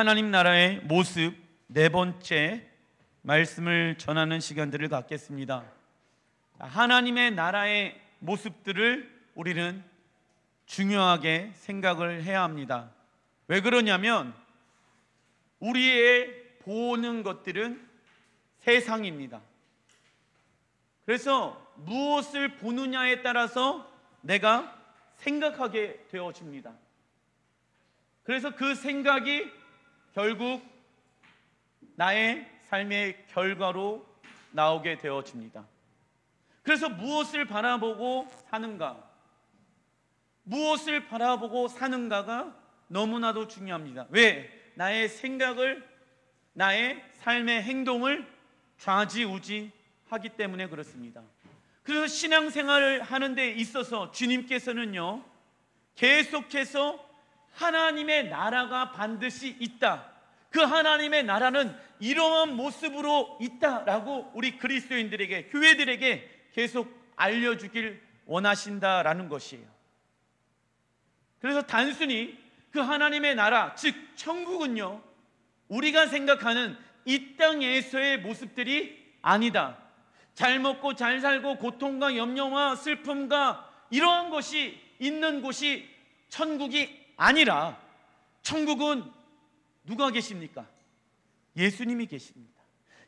하나님 나라의 모습 네 번째 말씀을 전하는 시간들을 갖겠습니다. 하나님의 나라의 모습들을 우리는 중요하게 생각을 해야 합니다. 왜 그러냐면 우리의 보는 것들은 세상입니다. 그래서 무엇을 보느냐에 따라서 내가 생각하게 되어집니다. 그래서 그 생각이 결국 나의 삶의 결과로 나오게 되어집니다. 그래서 무엇을 바라보고 사는가, 무엇을 바라보고 사는가가 너무나도 중요합니다. 왜? 나의 생각을, 나의 삶의 행동을 좌지우지하기 때문에 그렇습니다. 그래서 신앙생활을 하는 데 있어서 주님께서는요, 계속해서 하나님의 나라가 반드시 있다, 그 하나님의 나라는 이러한 모습으로 있다라고 우리 그리스도인들에게, 교회들에게 계속 알려주길 원하신다라는 것이에요. 그래서 단순히 그 하나님의 나라, 즉 천국은요, 우리가 생각하는 이 땅에서의 모습들이 아니다. 잘 먹고 잘 살고 고통과 염려와 슬픔과 이러한 것이 있는 곳이 천국이 아니라, 천국은 누가 계십니까? 예수님이 계십니다.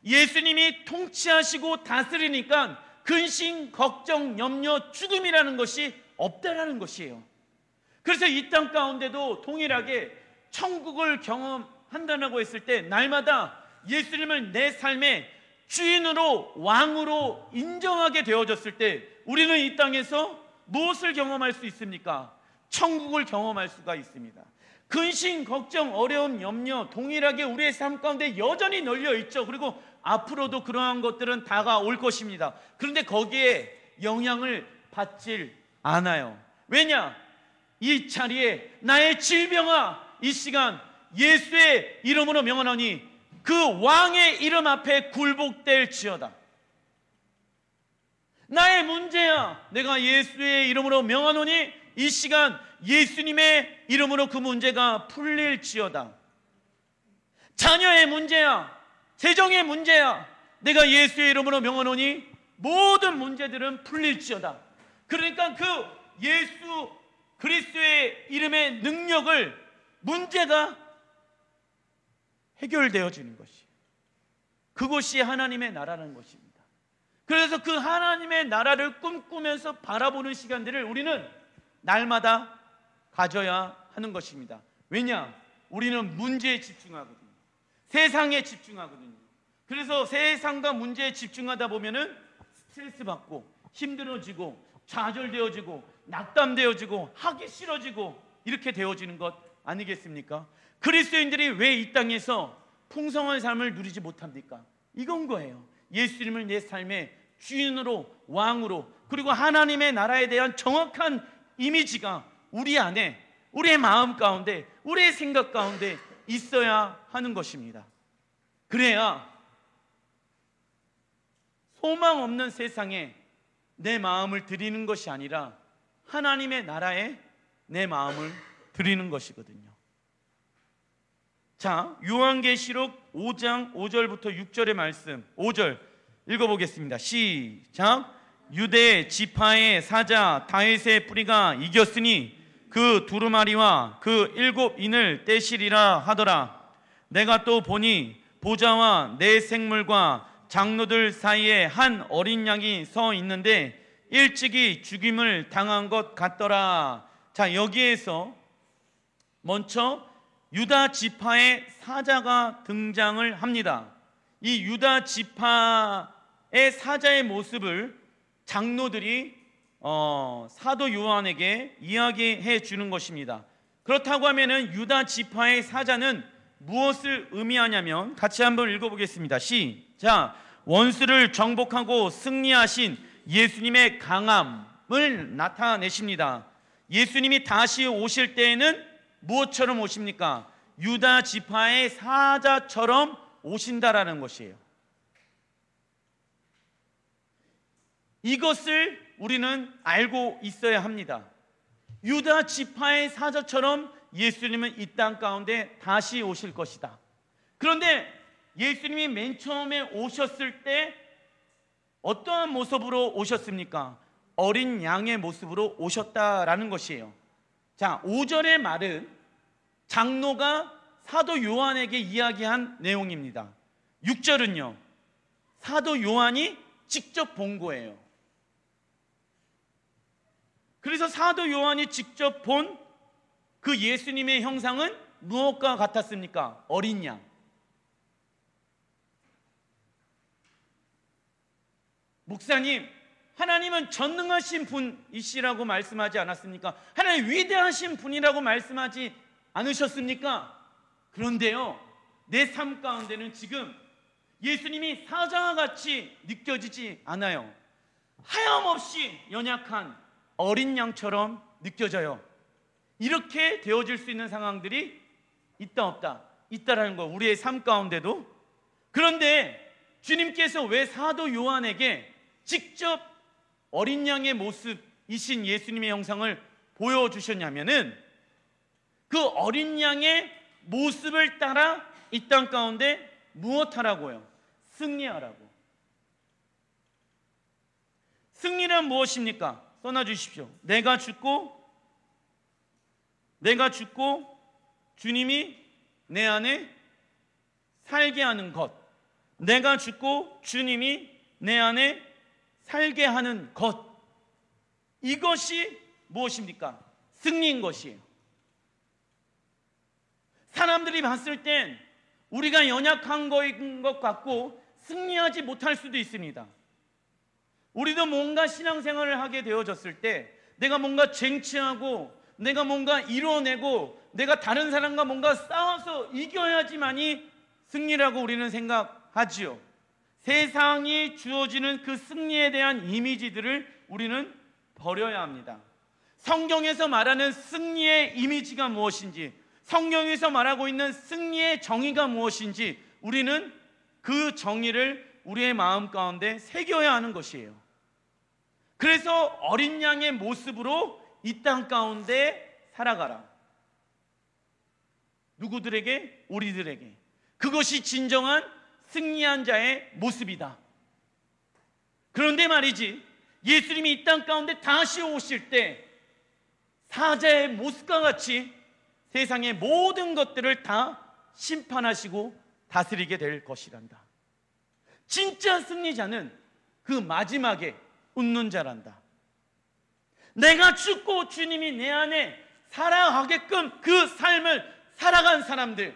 예수님이 통치하시고 다스리니까 근심, 걱정, 염려, 죽음이라는 것이 없다라는 것이에요. 그래서 이 땅 가운데도 동일하게 천국을 경험한다고 했을 때 날마다 예수님을 내 삶의 주인으로, 왕으로 인정하게 되어졌을 때 우리는 이 땅에서 무엇을 경험할 수 있습니까? 천국을 경험할 수가 있습니다. 근심, 걱정, 어려움, 염려 동일하게 우리의 삶 가운데 여전히 널려 있죠. 그리고 앞으로도 그러한 것들은 다가올 것입니다. 그런데 거기에 영향을 받질 않아요. 왜냐? 이 자리에 나의 질병아, 이 시간 예수의 이름으로 명하노니 그 왕의 이름 앞에 굴복될지어다. 나의 문제야, 내가 예수의 이름으로 명하노니 이 시간 예수님의 이름으로 그 문제가 풀릴지어다. 자녀의 문제야, 재정의 문제야, 내가 예수의 이름으로 명하노니 모든 문제들은 풀릴지어다. 그러니까 그 예수 그리스도의 이름의 능력을, 문제가 해결되어지는 것이, 그것이 하나님의 나라라는 것입니다. 그래서 그 하나님의 나라를 꿈꾸면서 바라보는 시간들을 우리는 날마다 가져야 하는 것입니다. 왜냐? 우리는 문제에 집중하거든요. 세상에 집중하거든요. 그래서 세상과 문제에 집중하다 보면은 스트레스 받고 힘들어지고 좌절되어지고 낙담되어지고 하기 싫어지고 이렇게 되어지는 것 아니겠습니까? 그리스도인들이 왜 이 땅에서 풍성한 삶을 누리지 못합니까? 이건 거예요. 예수님을 내 삶의 주인으로, 왕으로, 그리고 하나님의 나라에 대한 정확한 이미지가 우리 안에, 우리의 마음 가운데, 우리의 생각 가운데 있어야 하는 것입니다. 그래야 소망 없는 세상에 내 마음을 드리는 것이 아니라 하나님의 나라에 내 마음을 드리는 것이거든요. 자, 요한계시록 5장 5절부터 6절의 말씀, 5절 읽어보겠습니다. 시작. 유대 지파의 사자 다윗의 뿌리가 이겼으니 그 두루마리와 그 7인을 떼시리라 하더라. 내가 또 보니 보좌와 네 생물과 장로들 사이에 한 어린 양이 서 있는데 일찍이 죽임을 당한 것 같더라. 자, 여기에서 먼저 유다 지파의 사자가 등장을 합니다. 이 유다 지파의 사자의 모습을 장로들이 사도 요한에게 이야기해 주는 것입니다. 그렇다고 하면은 유다 지파의 사자는 무엇을 의미하냐면 같이 한번 읽어보겠습니다. 시작. 원수를 정복하고 승리하신 예수님의 강함을 나타내십니다. 예수님이 다시 오실 때에는 무엇처럼 오십니까? 유다 지파의 사자처럼 오신다라는 것이에요. 이것을 우리는 알고 있어야 합니다. 유다 지파의 사자처럼 예수님은 이 땅 가운데 다시 오실 것이다. 그런데 예수님이 맨 처음에 오셨을 때 어떠한 모습으로 오셨습니까? 어린 양의 모습으로 오셨다라는 것이에요. 자, 5절의 말은 장로가 사도 요한에게 이야기한 내용입니다. 6절은요, 사도 요한이 직접 본 거예요. 그래서 사도 요한이 직접 본 그 예수님의 형상은 무엇과 같았습니까? 어린 양. 목사님, 하나님은 전능하신 분이시라고 말씀하지 않았습니까? 하나님 위대하신 분이라고 말씀하지 않으셨습니까? 그런데요, 내 삶 가운데는 지금 예수님이 사자와 같이 느껴지지 않아요. 하염없이 연약한 어린 양처럼 느껴져요. 이렇게 되어질 수 있는 상황들이 있다 없다? 있다라는 거, 우리의 삶 가운데도. 그런데 주님께서 왜 사도 요한에게 직접 어린 양의 모습이신 예수님의 형상을 보여주셨냐면은 그 어린 양의 모습을 따라 이 땅 가운데 무엇하라고요? 승리하라고. 승리란 무엇입니까? 써놔주십시오. 내가 죽고 주님이 내 안에 살게 하는 것. 내가 죽고 주님이 내 안에 살게 하는 것. 이것이 무엇입니까? 승리인 것이에요. 사람들이 봤을 땐 우리가 연약한 거인 것 같고 승리하지 못할 수도 있습니다. 우리도 뭔가 신앙생활을 하게 되어졌을 때 내가 뭔가 쟁취하고 내가 뭔가 이뤄내고 내가 다른 사람과 뭔가 싸워서 이겨야지만이 승리라고 우리는 생각하지요. 세상이 주어지는 그 승리에 대한 이미지들을 우리는 버려야 합니다. 성경에서 말하는 승리의 이미지가 무엇인지, 성경에서 말하고 있는 승리의 정의가 무엇인지 우리는 그 정의를 우리의 마음 가운데 새겨야 하는 것이에요. 그래서 어린 양의 모습으로 이 땅 가운데 살아가라. 누구들에게? 우리들에게. 그것이 진정한 승리한 자의 모습이다. 그런데 말이지, 예수님이 이 땅 가운데 다시 오실 때 사자의 모습과 같이 세상의 모든 것들을 다 심판하시고 다스리게 될 것이란다. 진짜 승리자는 그 마지막에 웃는 자란다. 내가 죽고 주님이 내 안에 살아가게끔 그 삶을 살아간 사람들,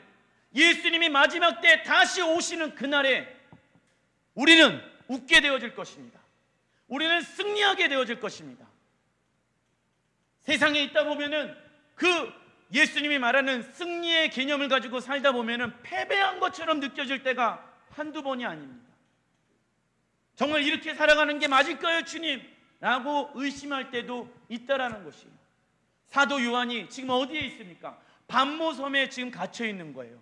예수님이 마지막 때 다시 오시는 그날에 우리는 웃게 되어질 것입니다. 우리는 승리하게 되어질 것입니다. 세상에 있다 보면은 그 예수님이 말하는 승리의 개념을 가지고 살다 보면은 패배한 것처럼 느껴질 때가 한두 번이 아닙니다. 정말 이렇게 살아가는 게 맞을까요, 주님? 라고 의심할 때도 있다라는 것이에요. 사도 요한이 지금 어디에 있습니까? 반모섬에 지금 갇혀 있는 거예요.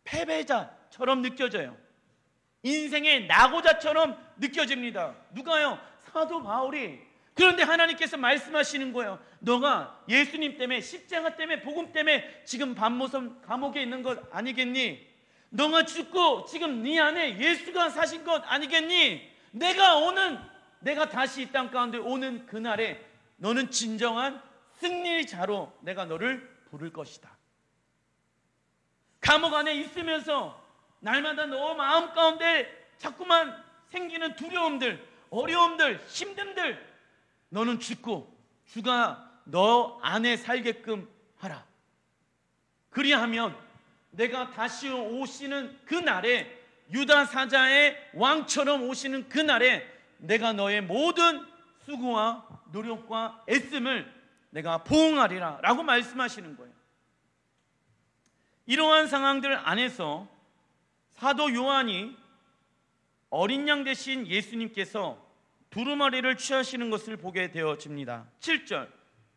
패배자처럼 느껴져요. 인생의 낙오자처럼 느껴집니다. 누가요? 사도 바울이. 그런데 하나님께서 말씀하시는 거예요. 너가 예수님 때문에, 십자가 때문에, 복음 때문에 지금 반모섬 감옥에 있는 것 아니겠니? 너가 죽고 지금 네 안에 예수가 사신 것 아니겠니? 내가 다시 이 땅 가운데 오는 그날에 너는 진정한 승리자로 내가 너를 부를 것이다. 감옥 안에 있으면서 날마다 너 마음 가운데 자꾸만 생기는 두려움들, 어려움들, 힘듦들, 너는 죽고 주가 너 안에 살게끔 하라. 그리하면 내가 다시 오시는 그날에, 유다 사자의 왕처럼 오시는 그날에 내가 너의 모든 수고와 노력과 애씀을 내가 보응하리라 라고 말씀하시는 거예요. 이러한 상황들 안에서 사도 요한이 어린 양 대신 예수님께서 두루마리를 취하시는 것을 보게 되어집니다. 7절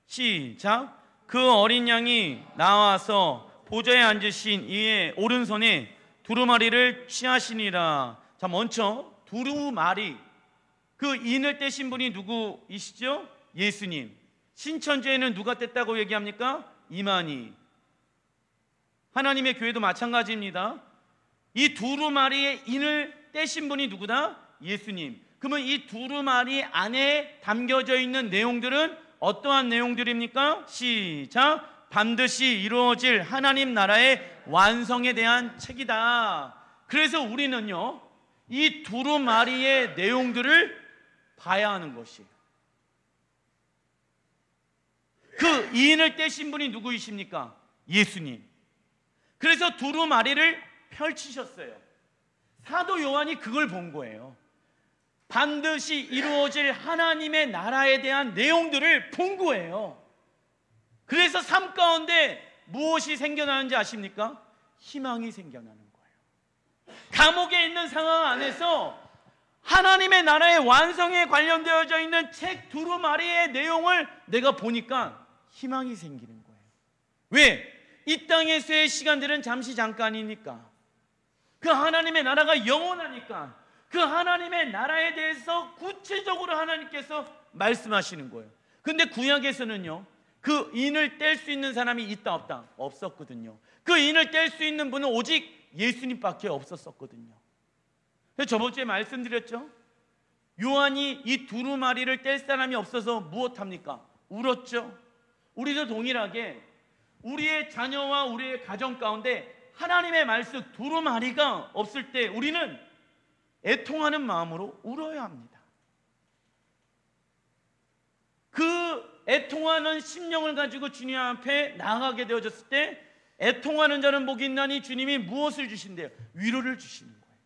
시작. 그 어린 양이 나와서 보좌에 앉으신 이의 오른손에 두루마리를 취하시니라. 자, 먼저 두루마리, 그 인을 떼신 분이 누구이시죠? 예수님. 신천지에는 누가 뗐다고 얘기합니까? 이만희. 하나님의 교회도 마찬가지입니다. 이 두루마리의 인을 떼신 분이 누구다? 예수님. 그러면 이 두루마리 안에 담겨져 있는 내용들은 어떠한 내용들입니까? 시작! 반드시 이루어질 하나님 나라의 완성에 대한 책이다. 그래서 우리는요, 이 두루마리의 내용들을 봐야 하는 것이에요. 그 인을 떼신 분이 누구이십니까? 예수님. 그래서 두루마리를 펼치셨어요. 사도 요한이 그걸 본 거예요. 반드시 이루어질 하나님의 나라에 대한 내용들을 본 거예요. 그래서 삶 가운데 무엇이 생겨나는지 아십니까? 희망이 생겨나는 거예요. 감옥에 있는 상황 안에서 하나님의 나라의 완성에 관련되어져 있는 책 두루마리의 내용을 내가 보니까 희망이 생기는 거예요. 왜? 이 땅에서의 시간들은 잠시 잠깐이니까, 그 하나님의 나라가 영원하니까 그 하나님의 나라에 대해서 구체적으로 하나님께서 말씀하시는 거예요. 근데 구약에서는요, 그 인을 뗄 수 있는 사람이 있다 없다? 없었거든요. 그 인을 뗄 수 있는 분은 오직 예수님밖에 없었거든요. 저번 주에 말씀드렸죠. 요한이 이 두루마리를 뗄 사람이 없어서 무엇합니까? 울었죠. 우리도 동일하게 우리의 자녀와 우리의 가정 가운데 하나님의 말씀 두루마리가 없을 때 우리는 애통하는 마음으로 울어야 합니다. 그 애통하는 심령을 가지고 주님 앞에 나아가게 되어졌을 때 애통하는 자는 복이 있나니 주님이 무엇을 주신대요? 위로를 주시는 거예요.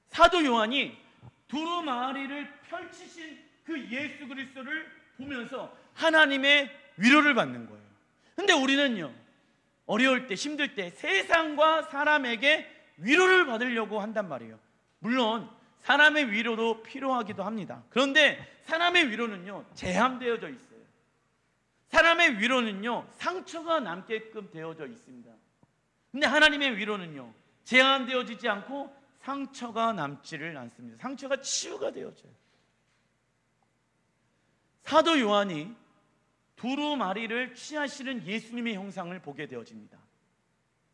사도 요한이 두루마리를 펼치신 그 예수 그리스도를 보면서 하나님의 위로를 받는 거예요. 근데 우리는요, 어려울 때, 힘들 때 세상과 사람에게 위로를 받으려고 한단 말이에요. 물론 사람의 위로도 필요하기도 합니다. 그런데 사람의 위로는요, 제한되어져 있어요. 사람의 위로는요, 상처가 남게끔 되어져 있습니다. 근데 하나님의 위로는요, 제한되어지지 않고 상처가 남지를 않습니다. 상처가 치유가 되어져요. 사도 요한이 두루마리를 취하시는 예수님의 형상을 보게 되어집니다.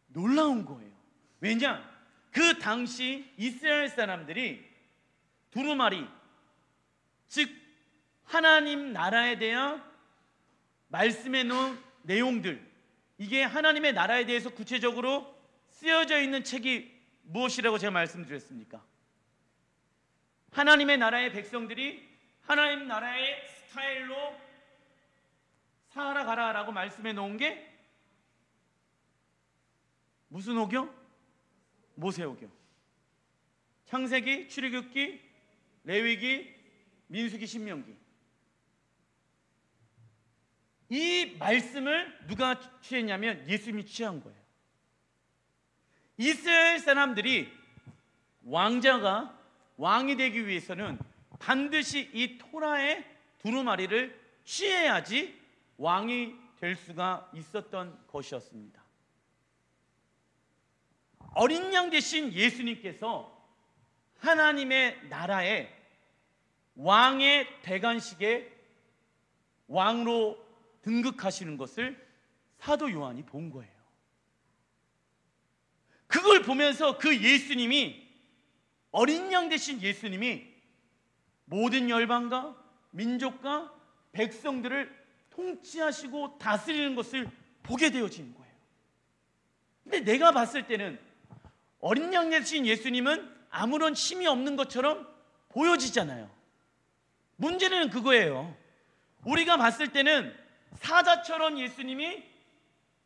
놀라운 거예요. 왜냐? 그 당시 이스라엘 사람들이 두루마리, 즉 하나님 나라에 대한 말씀해 놓은 내용들, 이게 하나님의 나라에 대해서 구체적으로 쓰여져 있는 책이 무엇이라고 제가 말씀드렸습니까? 하나님의 나라의 백성들이 하나님 나라의 스타일로 살아가라라고 말씀해 놓은 게 무슨 오경? 모세오경. 창세기, 출애굽기, 레위기, 민수기, 신명기. 이 말씀을 누가 취했냐면 예수님이 취한 거예요. 이스라엘 사람들이 왕자가 왕이 되기 위해서는 반드시 이 토라의 두루마리를 취해야지 왕이 될 수가 있었던 것이었습니다. 어린 양 되신 예수님께서 하나님의 나라에 왕의 대관식에 왕으로 등극하시는 것을 사도 요한이 본 거예요. 그걸 보면서 그 예수님이, 어린 양 되신 예수님이 모든 열방과 민족과 백성들을 통치하시고 다스리는 것을 보게 되어지는 거예요. 근데 내가 봤을 때는 어린 양 되신 예수님은 아무런 힘이 없는 것처럼 보여지잖아요. 문제는 그거예요. 우리가 봤을 때는 사자처럼 예수님이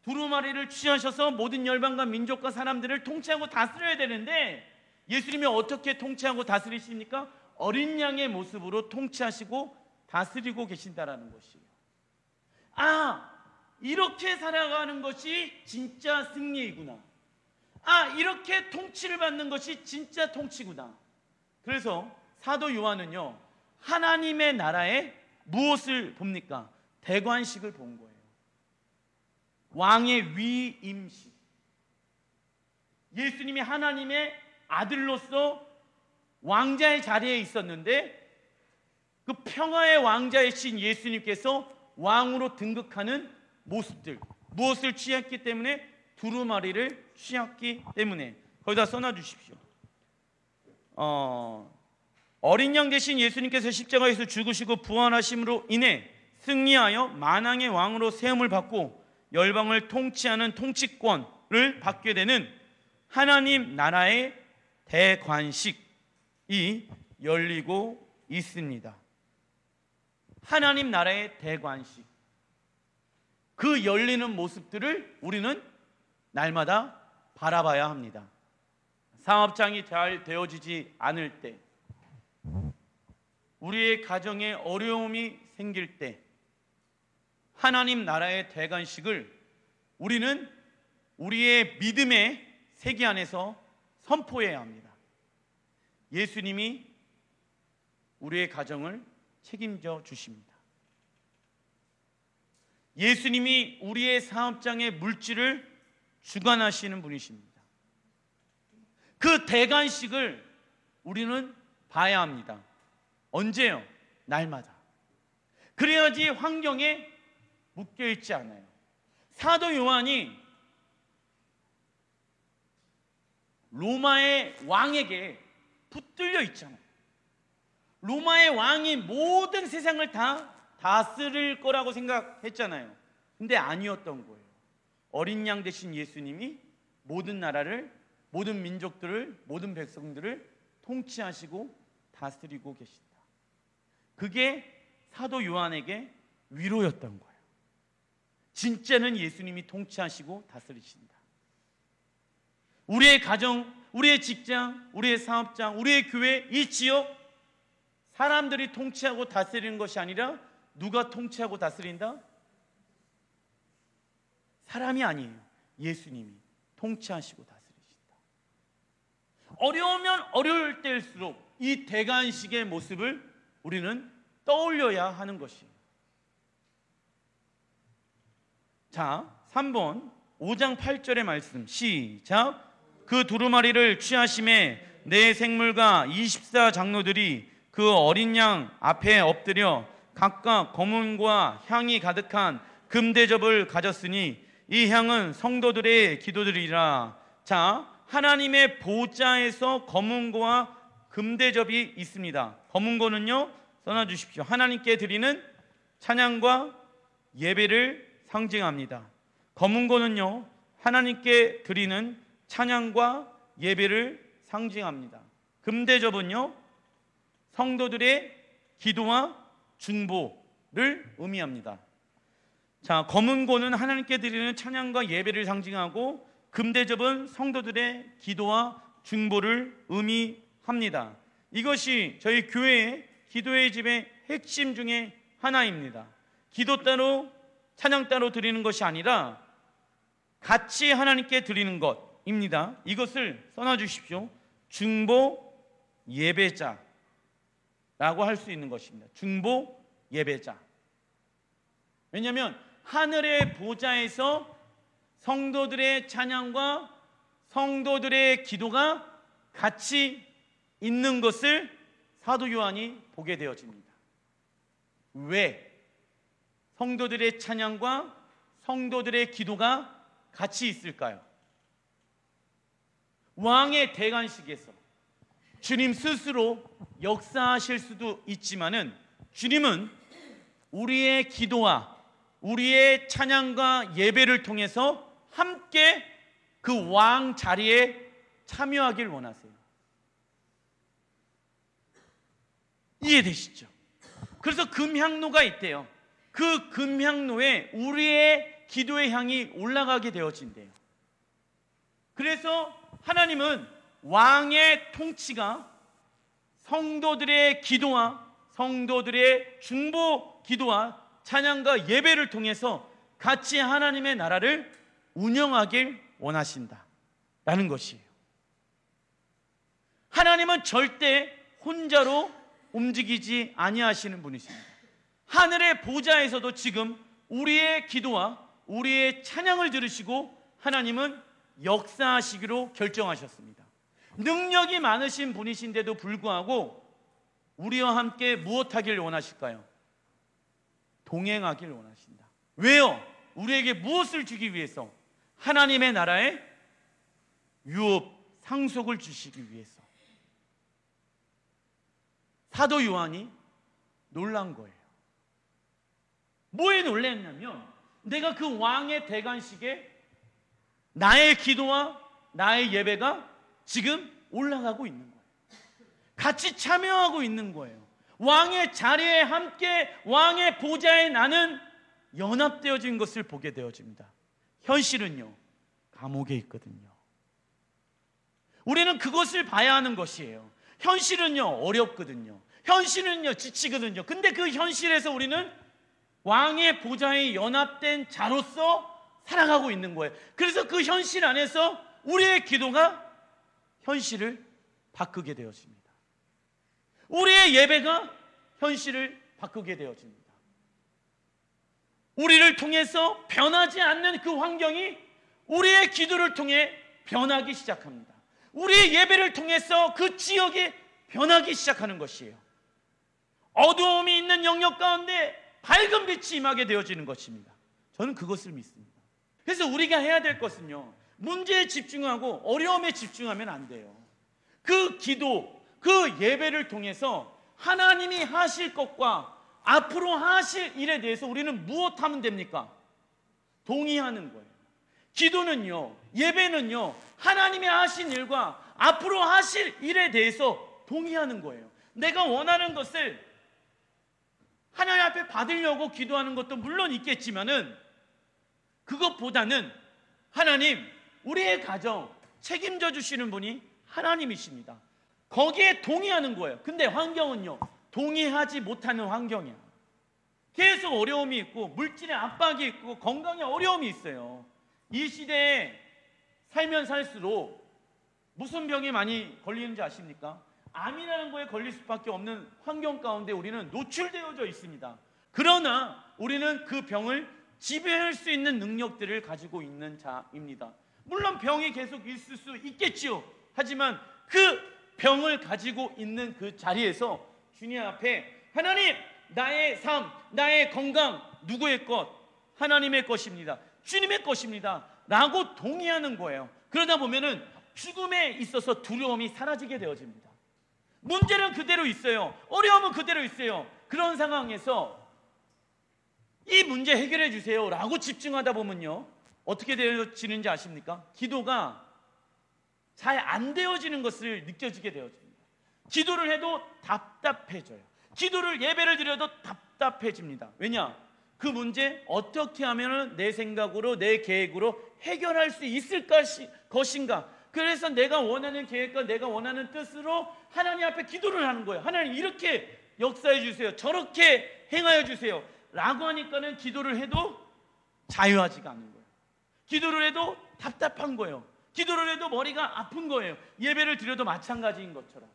두루마리를 취하셔서 모든 열방과 민족과 사람들을 통치하고 다스려야 되는데 예수님이 어떻게 통치하고 다스리십니까? 어린 양의 모습으로 통치하시고 다스리고 계신다라는 것이에요. 아, 이렇게 살아가는 것이 진짜 승리이구나. 아, 이렇게 통치를 받는 것이 진짜 통치구나. 그래서 사도 요한은요, 하나님의 나라에 무엇을 봅니까? 대관식을 본 거예요. 왕의 위임식. 예수님이 하나님의 아들로서 왕자의 자리에 있었는데 그 평화의 왕자이신 예수님께서 왕으로 등극하는 모습들, 무엇을 취했기 때문에? 두루마리를 취했기 때문에 거기다 써놔 주십시오. 어린 양 대신 예수님께서 십자가에서 죽으시고 부활하심으로 인해 승리하여 만왕의 왕으로 세움을 받고 열방을 통치하는 통치권을 받게 되는 하나님 나라의 대관식이 열리고 있습니다. 하나님 나라의 대관식, 그 열리는 모습들을 우리는 날마다 바라봐야 합니다. 사업장이 잘 되어지지 않을 때, 우리의 가정에 어려움이 생길 때 하나님 나라의 대관식을 우리는 우리의 믿음의 세계 안에서 선포해야 합니다. 예수님이 우리의 가정을 책임져 주십니다. 예수님이 우리의 사업장의 물질을 주관하시는 분이십니다. 그 대관식을 우리는 봐야 합니다. 언제요? 날마다. 그래야지 환경에 묶여있지 않아요. 사도 요한이 로마의 왕에게 붙들려 있잖아요. 로마의 왕이 모든 세상을 다 다스릴 거라고 생각했잖아요. 근데 아니었던 거예요. 어린 양 대신 예수님이 모든 나라를, 모든 민족들을, 모든 백성들을 통치하시고 다스리고 계신다. 그게 사도 요한에게 위로였던 거예요. 진짜는 예수님이 통치하시고 다스리신다. 우리의 가정, 우리의 직장, 우리의 사업장, 우리의 교회, 이 지역 사람들이 통치하고 다스리는 것이 아니라 누가 통치하고 다스린다? 사람이 아니에요. 예수님이 통치하시고 다스리신다. 어려우면 어려울 때일수록 이 대관식의 모습을 우리는 떠올려야 하는 것이에요. 자, 3번 5장 8절의 말씀 시작. 그 두루마리를 취하심에 네 생물과 24 장로들이 그 어린 양 앞에 엎드려 각각 검은과 향이 가득한 금대접을 가졌으니 이 향은 성도들의 기도들이라. 자, 하나님의 보좌에서 검은고와 금대접이 있습니다. 검은고는요, 써놔주십시오. 하나님께 드리는 찬양과 예배를 상징합니다. 검은고는요, 하나님께 드리는 찬양과 예배를 상징합니다. 금대접은요, 성도들의 기도와 중보를 의미합니다. 자, 검은고는 하나님께 드리는 찬양과 예배를 상징하고 금대접은 성도들의 기도와 중보를 의미합니다. 이것이 저희 교회의 기도의 집의 핵심 중에 하나입니다. 기도 따로 찬양 따로 드리는 것이 아니라 같이 하나님께 드리는 것입니다. 이것을 써놔주십시오. 중보 예배자라고 할 수 있는 것입니다. 중보 예배자. 왜냐하면 하늘의 보좌에서 성도들의 찬양과 성도들의 기도가 같이 있는 것을 사도 요한이 보게 되어집니다. 왜? 성도들의 찬양과 성도들의 기도가 같이 있을까요? 왕의 대관식에서 주님 스스로 역사하실 수도 있지만은 주님은 우리의 기도와 우리의 찬양과 예배를 통해서 함께 그 왕 자리에 참여하길 원하세요. 이해되시죠? 그래서 금향로가 있대요. 그 금향로에 우리의 기도의 향이 올라가게 되어진대요. 그래서 하나님은 왕의 통치가 성도들의 기도와 성도들의 중보 기도와 찬양과 예배를 통해서 같이 하나님의 나라를 운영하길 원하신다라는 것이에요. 하나님은 절대 혼자로 움직이지 아니하시는 분이십니다. 하늘의 보좌에서도 지금 우리의 기도와 우리의 찬양을 들으시고 하나님은 역사하시기로 결정하셨습니다. 능력이 많으신 분이신데도 불구하고 우리와 함께 무엇하길 원하실까요? 동행하길 원하신다. 왜요? 우리에게 무엇을 주기 위해서? 하나님의 나라의 유업, 상속을 주시기 위해서. 사도 요한이 놀란 거예요. 뭐에 놀랐냐면 내가 그 왕의 대관식에 나의 기도와 나의 예배가 지금 올라가고 있는 거예요. 같이 참여하고 있는 거예요. 왕의 자리에 함께 왕의 보좌에 나는 연합되어진 것을 보게 되어집니다. 현실은요, 감옥에 있거든요. 우리는 그것을 봐야 하는 것이에요. 현실은요, 어렵거든요. 현실은요, 지치거든요. 근데 그 현실에서 우리는 왕의 보좌에 연합된 자로서 살아가고 있는 거예요. 그래서 그 현실 안에서 우리의 기도가 현실을 바꾸게 되어집니다. 우리의 예배가 현실을 바꾸게 되어집니다. 우리를 통해서 변하지 않는 그 환경이 우리의 기도를 통해 변하기 시작합니다. 우리의 예배를 통해서 그 지역이 변하기 시작하는 것이에요. 어두움이 있는 영역 가운데 밝은 빛이 임하게 되어지는 것입니다. 저는 그것을 믿습니다. 그래서 우리가 해야 될 것은요, 문제에 집중하고 어려움에 집중하면 안 돼요. 그 기도, 그 예배를 통해서 하나님이 하실 것과 앞으로 하실 일에 대해서 우리는 무엇하면 됩니까? 동의하는 거예요. 기도는요, 예배는요, 하나님이 하신 일과 앞으로 하실 일에 대해서 동의하는 거예요. 내가 원하는 것을 하나님 앞에 받으려고 기도하는 것도 물론 있겠지만은 그것보다는 하나님, 우리의 가정 책임져 주시는 분이 하나님이십니다. 거기에 동의하는 거예요. 근데 환경은요, 동의하지 못하는 환경이야. 계속 어려움이 있고 물질의 압박이 있고 건강에 어려움이 있어요. 이 시대에 살면 살수록 무슨 병이 많이 걸리는지 아십니까? 암이라는 거에 걸릴 수밖에 없는 환경 가운데 우리는 노출되어져 있습니다. 그러나 우리는 그 병을 지배할 수 있는 능력들을 가지고 있는 자입니다. 물론 병이 계속 있을 수 있겠지요. 하지만 그 병을 가지고 있는 그 자리에서 주님 앞에 하나님, 나의 삶, 나의 건강 누구의 것? 하나님의 것입니다. 주님의 것입니다. 라고 동의하는 거예요. 그러다 보면은 죽음에 있어서 두려움이 사라지게 되어집니다. 문제는 그대로 있어요. 어려움은 그대로 있어요. 그런 상황에서 이 문제 해결해 주세요 라고 집중하다 보면요, 어떻게 되어지는지 아십니까? 기도가 잘 안 되어지는 것을 느껴지게 되어집니다. 기도를 해도 답답해져요. 기도를, 예배를 드려도 답답해집니다. 왜냐? 그 문제 어떻게 하면 내 생각으로, 내 계획으로 해결할 수 있을 것인가? 그래서 내가 원하는 계획과 내가 원하는 뜻으로 하나님 앞에 기도를 하는 거예요. 하나님, 이렇게 역사해 주세요, 저렇게 행하여 주세요 라고 하니까는 기도를 해도 자유하지가 않는 거예요. 기도를 해도 답답한 거예요. 기도를 해도 머리가 아픈 거예요. 예배를 드려도 마찬가지인 것처럼.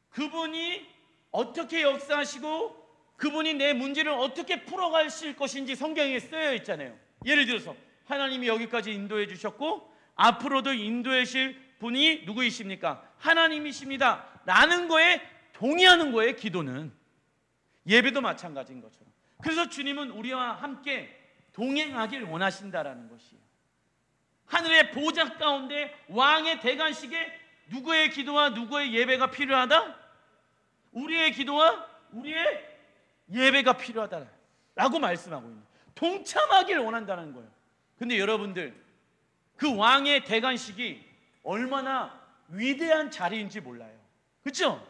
그분이 어떻게 역사하시고 그분이 내 문제를 어떻게 풀어가실 것인지 성경에 쓰여 있잖아요. 예를 들어서 하나님이 여기까지 인도해 주셨고 앞으로도 인도해 주실 분이 누구이십니까? 하나님이십니다 라는 거에 동의하는 거예요. 기도는. 예배도 마찬가지인 것처럼. 그래서 주님은 우리와 함께 동행하길 원하신다라는 것이에요. 하늘의 보좌 가운데 왕의 대관식에 누구의 기도와 누구의 예배가 필요하다? 우리의 기도와 우리의 예배가 필요하다라고 말씀하고 있는, 동참하길 원한다는 거예요. 근데 여러분들, 그 왕의 대관식이 얼마나 위대한 자리인지 몰라요. 그렇죠?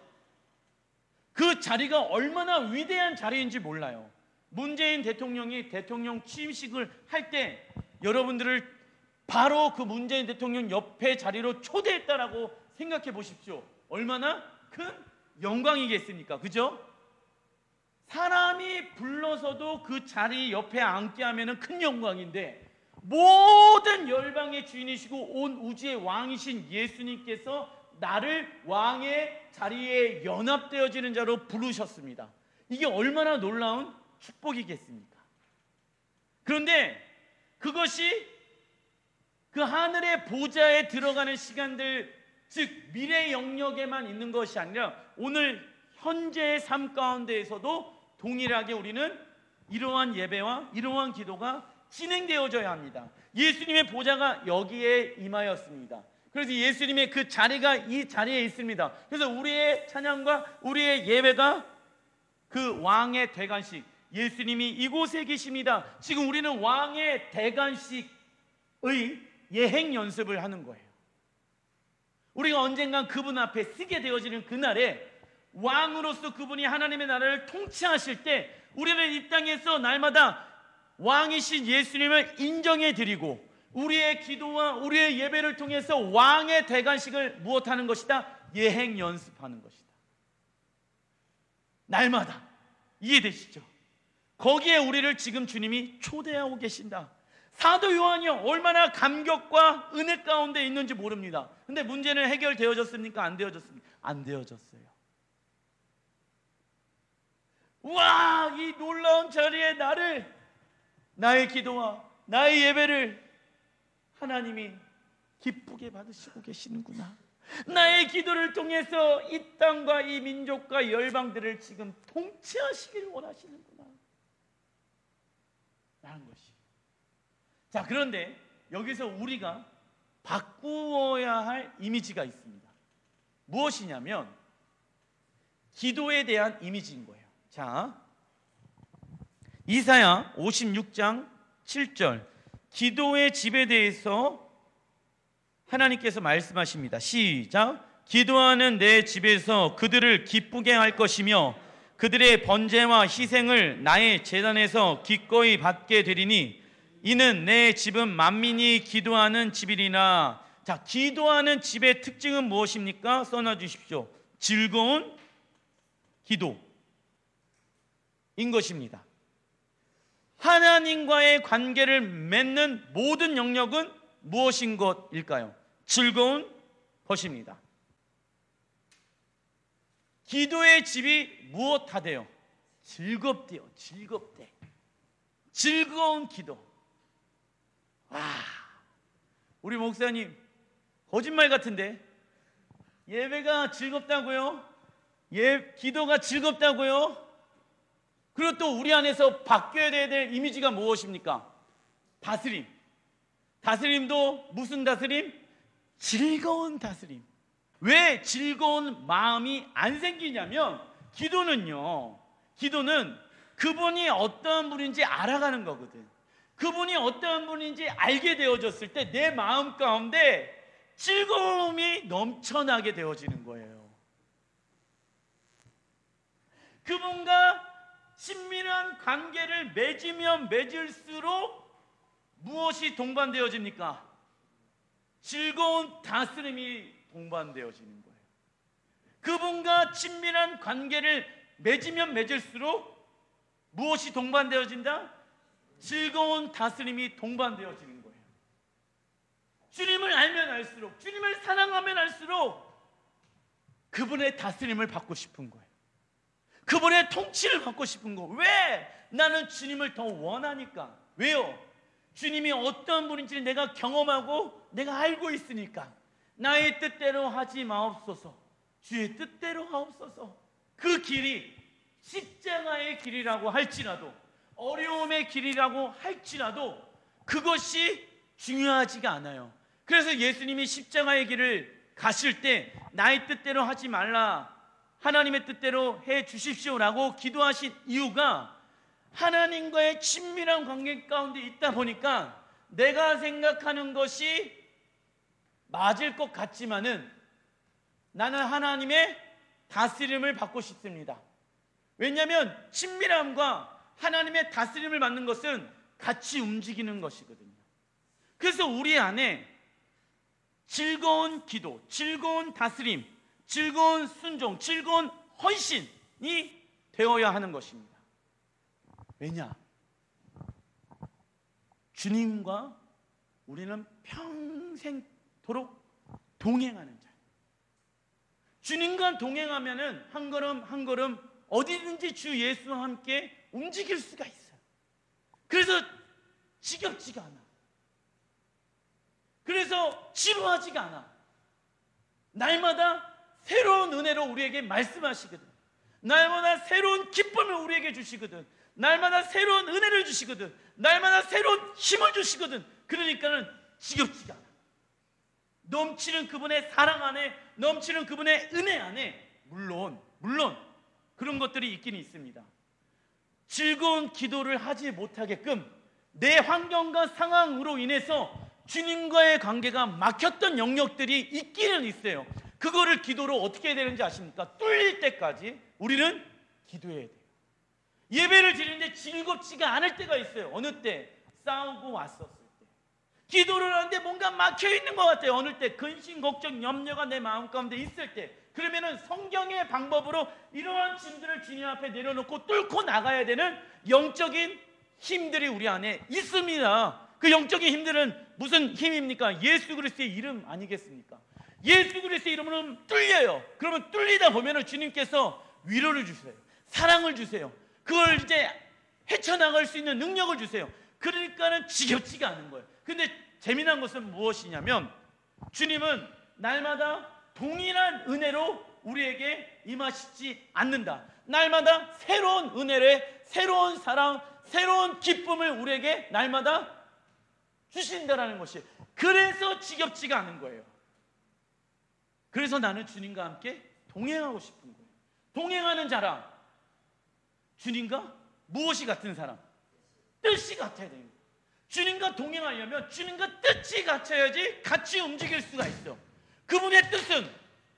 그 자리가 얼마나 위대한 자리인지 몰라요. 문재인 대통령이 대통령 취임식을 할 때 여러분들을 바로 그 문재인 대통령 옆에 자리로 초대했다라고 생각해 보십시오. 얼마나 큰 영광이겠습니까? 그죠? 사람이 불러서도 그 자리 옆에 앉게 하면 큰 영광인데, 모든 열방의 주인이시고 온 우주의 왕이신 예수님께서 나를 왕의 자리에 연합되어지는 자로 부르셨습니다. 이게 얼마나 놀라운 축복이겠습니까? 그런데 그것이 그 하늘의 보좌에 들어가는 시간들, 즉 미래 영역에만 있는 것이 아니라 오늘 현재의 삶 가운데에서도 동일하게 우리는 이러한 예배와 이러한 기도가 진행되어져야 합니다. 예수님의 보좌가 여기에 임하였습니다. 그래서 예수님의 그 자리가 이 자리에 있습니다. 그래서 우리의 찬양과 우리의 예배가 그 왕의 대관식, 예수님이 이곳에 계십니다. 지금 우리는 왕의 대관식의 예행 연습을 하는 거예요. 우리가 언젠간 그분 앞에 서게 되어지는 그날에 왕으로서 그분이 하나님의 나라를 통치하실 때 우리는 이 땅에서 날마다 왕이신 예수님을 인정해 드리고 우리의 기도와 우리의 예배를 통해서 왕의 대관식을 무엇하는 것이다? 예행 연습하는 것이다. 날마다. 이해되시죠? 거기에 우리를 지금 주님이 초대하고 계신다. 사도 요한이 얼마나 감격과 은혜 가운데 있는지 모릅니다. 근데 문제는 해결되어졌습니까? 안 되어졌습니까? 안 되어졌어요. 와, 이 놀라운 자리에 나의 기도와 나의 예배를 하나님이 기쁘게 받으시고 계시는구나. 나의 기도를 통해서 이 땅과 이 민족과 열방들을 지금 통치하시길 원하시는구나 라는 것이. 자, 그런데 여기서 우리가 바꾸어야 할 이미지가 있습니다. 무엇이냐면 기도에 대한 이미지인 거예요. 자, 이사야 56장 7절, 기도의 집에 대해서 하나님께서 말씀하십니다. 시작. 기도하는 내 집에서 그들을 기쁘게 할 것이며 그들의 번제와 희생을 나의 제단에서 기꺼이 받게 되리니 이는 내 집은 만민이 기도하는 집이리나. 자, 기도하는 집의 특징은 무엇입니까? 써놔 주십시오. 즐거운 기도인 것입니다. 하나님과의 관계를 맺는 모든 영역은 무엇인 것일까요? 즐거운 것입니다. 기도의 집이 무엇하대요? 즐겁대요. 즐겁대. 즐거운 기도. 와, 우리 목사님 거짓말 같은데 예배가 즐겁다고요? 기도가 즐겁다고요? 그리고 또 우리 안에서 바뀌어야 될 이미지가 무엇입니까? 다스림. 다스림도 무슨 다스림? 즐거운 다스림. 왜 즐거운 마음이 안 생기냐면 기도는 그분이 어떠한 분인지 알아가는 거거든. 그분이 어떠한 분인지 알게 되어졌을 때 내 마음 가운데 즐거움이 넘쳐나게 되어지는 거예요. 그분과 친밀한 관계를 맺으면 맺을수록 무엇이 동반되어집니까? 즐거운 다스림이 동반되어지는 거예요. 그분과 친밀한 관계를 맺으면 맺을수록 무엇이 동반되어진다? 즐거운 다스림이 동반되어지는 거예요. 주님을 알면 알수록, 주님을 사랑하면 알수록 그분의 다스림을 받고 싶은 거예요. 그분의 통치를 받고 싶은 거. 왜? 나는 주님을 더 원하니까. 왜요? 주님이 어떤 분인지를 내가 경험하고 내가 알고 있으니까. 나의 뜻대로 하지 마옵소서, 주의 뜻대로 하옵소서. 그 길이 십자가의 길이라고 할지라도, 어려움의 길이라고 할지라도 그것이 중요하지가 않아요. 그래서 예수님이 십자가의 길을 가실 때 나의 뜻대로 하지 말라, 하나님의 뜻대로 해 주십시오라고 기도하신 이유가 하나님과의 친밀한 관계 가운데 있다 보니까 내가 생각하는 것이 맞을 것 같지만은 나는 하나님의 다스림을 받고 싶습니다. 왜냐하면 친밀함과 하나님의 다스림을 받는 것은 같이 움직이는 것이거든요. 그래서 우리 안에 즐거운 기도, 즐거운 다스림, 즐거운 순종, 즐거운 헌신이 되어야 하는 것입니다. 왜냐? 주님과 우리는 평생토록 동행하는 자. 주님과 동행하면은 한 걸음 한 걸음 어디든지 주 예수와 함께 움직일 수가 있어요. 그래서 지겹지가 않아. 그래서 지루하지가 않아. 날마다 새로운 은혜로 우리에게 말씀하시거든. 날마다 새로운 기쁨을 우리에게 주시거든. 날마다 새로운 은혜를 주시거든. 날마다 새로운 힘을 주시거든. 그러니까는 지겹지가 않아. 넘치는 그분의 사랑 안에, 넘치는 그분의 은혜 안에 물론 그런 것들이 있긴 있습니다. 즐거운 기도를 하지 못하게끔 내 환경과 상황으로 인해서 주님과의 관계가 막혔던 영역들이 있기는 있어요. 그거를 기도로 어떻게 해야 되는지 아십니까? 뚫릴 때까지 우리는 기도해야 돼요. 예배를 드리는데 즐겁지가 않을 때가 있어요. 어느 때? 싸우고 왔었을 때. 기도를 하는데 뭔가 막혀있는 것 같아요. 어느 때? 근심, 걱정, 염려가 내 마음 가운데 있을 때. 그러면은 성경의 방법으로 이러한 짐들을 주님 앞에 내려놓고 뚫고 나가야 되는 영적인 힘들이 우리 안에 있습니다. 그 영적인 힘들은 무슨 힘입니까? 예수 그리스도의 이름 아니겠습니까? 예수 그리스도의 이름으로 뚫려요. 그러면 뚫리다 보면은 주님께서 위로를 주세요. 사랑을 주세요. 그걸 이제 헤쳐나갈 수 있는 능력을 주세요. 그러니까는 지겹지가 않은 거예요. 근데 재미난 것은 무엇이냐면 주님은 날마다 동일한 은혜로 우리에게 임하시지 않는다. 날마다 새로운 은혜를, 새로운 사랑, 새로운 기쁨을 우리에게 날마다 주신다라는 것이, 그래서 지겹지가 않은 거예요. 그래서 나는 주님과 함께 동행하고 싶은 거예요. 동행하는 자랑, 주님과 무엇이 같은 사람? 뜻이 같아야 됩니다. 주님과 동행하려면 주님과 뜻이 같아야지 같이 움직일 수가 있어. 그분의 뜻은